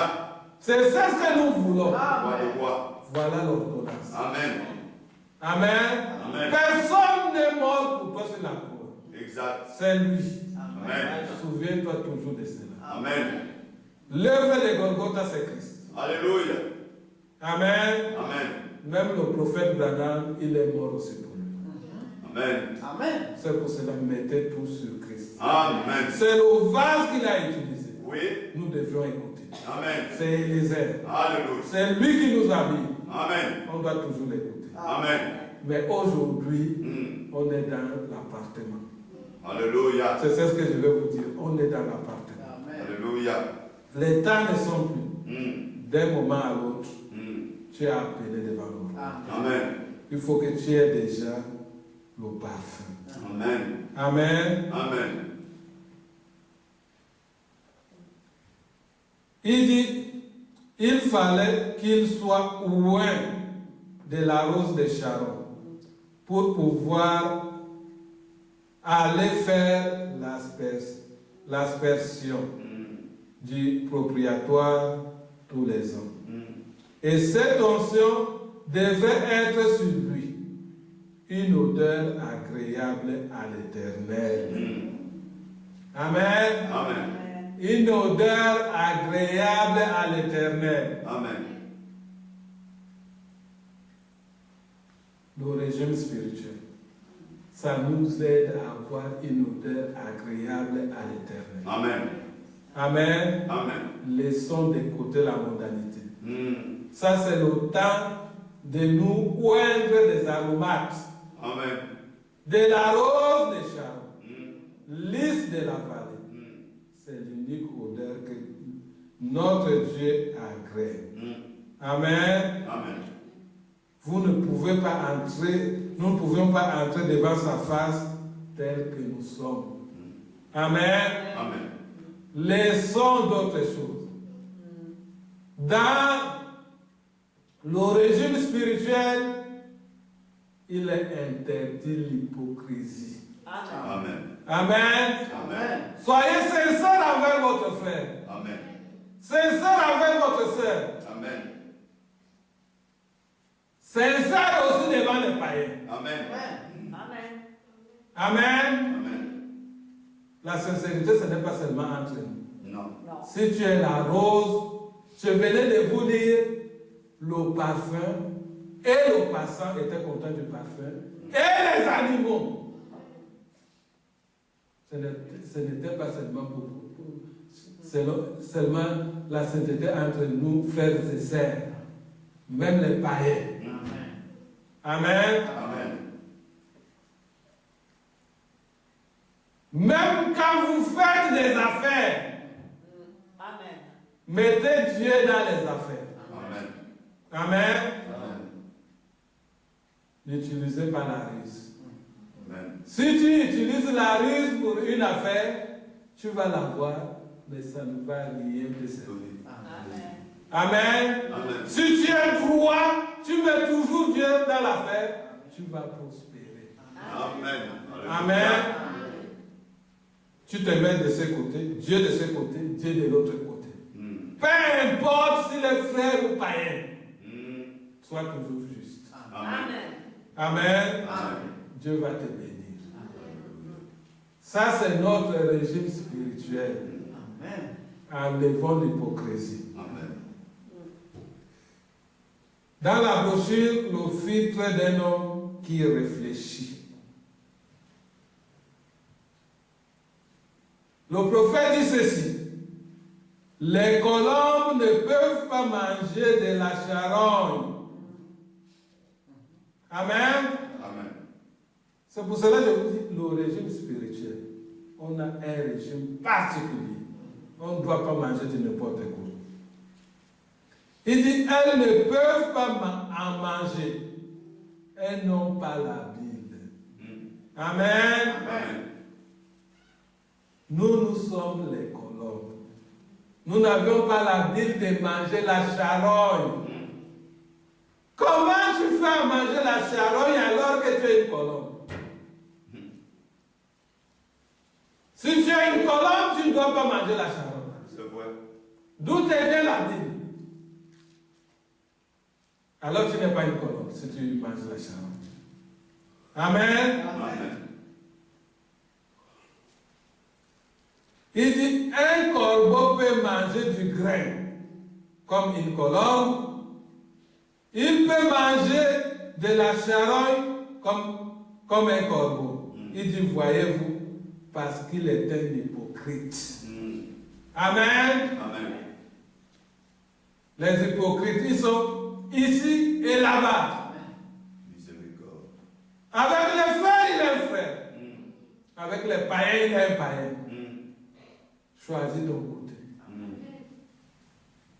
C'est ça ce que nous voulons. Voix de voix. Voilà l'ordonnance. Amen. Amen. Amen. Personne n'est mort pour toi sur la croix. Exact. C'est lui. Amen. Souviens-toi toujours de cela. Amen. L'œuvre de Golgotha, c'est Christ. Alléluia. Amen. Amen. Même le prophète Branham, il est mort aussi pour lui. Amen. C'est pour cela mettez tout sur Christ. Amen. C'est le vase qu'il a utilisé. Oui. Nous devions écouter. Amen. C'est Élisée. Alléluia. C'est lui qui nous a mis. Amen. On doit toujours l'écouter. Amen. Mais aujourd'hui, on est dans l'appartement. Alléluia. C'est ce que je vais vous dire. On est dans l'appartement. Alléluia. Les temps ne sont plus. D'un moment à l'autre, tu es appelé devant nous. Amen. Il faut que tu aies déjà le parfum. Amen. Amen. Amen. Il dit, il fallait qu'il soit loin de la rose de Sharon pour pouvoir aller faire l'aspersion du propriétaire tous les ans. Et cette onction devait être sur lui une odeur agréable à l'Éternel. Amen. Amen. Une odeur agréable à l'Éternel. Amen. Le régime spirituel, ça nous aide à avoir une odeur agréable à l'Éternel. Amen. Amen. Amen. Laissons d'écouter la mondanité. Ça, c'est le temps de nous oindre des aromates. Amen. De la rose des Sharon, lys de la vallée. C'est l'unique odeur que notre Dieu agrée. Amen. Amen. Vous ne pouvez pas entrer, nous ne pouvions pas entrer devant sa face tel que nous sommes. Amen. Amen. Laissons d'autres choses. Dans le régime spirituel, il est interdit l'hypocrisie. Amen. Amen. Amen. Soyez sincères envers votre frère. Amen. Sincères envers votre soeur. Amen. Sincères aussi devant les païens. Amen. Amen. Amen. La sincérité, ce n'est pas seulement entre nous. Non. Si tu es la rose, je venais de vous dire le parfum, et le passant était content du parfum, et les animaux. Ce n'était pas seulement pour vous. Seulement la sainteté entre nous, frères et sœurs, même les païens. Amen. Amen. Même quand vous faites des affaires, Mettez Dieu dans les affaires. Amen. Amen. Amen. N'utilisez pas la ruse. Amen. Si tu utilises la ruse pour une affaire, tu vas l'avoir, mais ça ne va rien te servir. Amen. Amen. Amen. Si tu es droit, tu mets toujours Dieu dans l'affaire, tu vas prospérer. Amen. Amen. Tu te mets de ce côté, Dieu de ce côté, Dieu de l'autre côté. Peu importe s'il est frère ou païen, sois toujours juste. Amen. Amen. Amen. Dieu va te bénir. Ça, c'est notre régime spirituel. Amen. Enlevons l'hypocrisie. Amen. Dans la brochure, le filtre d'un homme qui réfléchit. Le prophète dit ceci. Les colombes ne peuvent pas manger de la charogne. Amen. Amen. C'est pour cela que je vous dis, le régime spirituel, on a un régime particulier. On ne doit pas manger de n'importe quoi. Il dit, elles ne peuvent pas en manger. Elles n'ont pas la Bible. Amen. Amen. Nous sommes les colombes. Nous n'avions pas la Bible de manger la charogne. Comment tu fais à manger la charogne alors que tu es une colombe? Si tu es une colombe, tu ne dois pas manger la charogne. C'est vrai. D'où te vient la Bible? Alors tu n'es pas une colombe si tu manges la charogne. Amen. Amen. Il dit, un corbeau peut manger du grain comme une colombe. Il peut manger de la charogne comme un corbeau. Il dit, voyez-vous, parce qu'il est un hypocrite. Amen. Amen. Les hypocrites, ils sont ici et là-bas. Miséricorde. Avec les frères, il est un frère. Avec les païens, il est un païen. Choisis ton côté.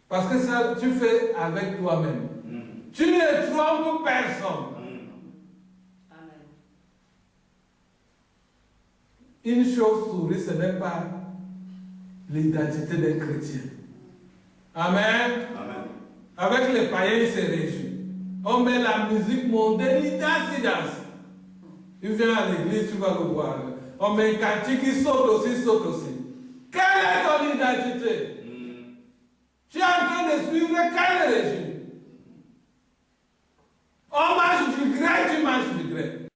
Parce que ça, tu fais avec toi-même. Tu ne trompes personne. Amen. Une chauve-souris, ce n'est pas l'identité d'un chrétien. Amen. Amen. Avec les païens, ils se réjouissent. On met la musique mondaine, il danse. Il vient à l'église, tu vas le voir. On met un cantique, il saute aussi. Quelle est ton identité? Tu es en train de suivre quel régime?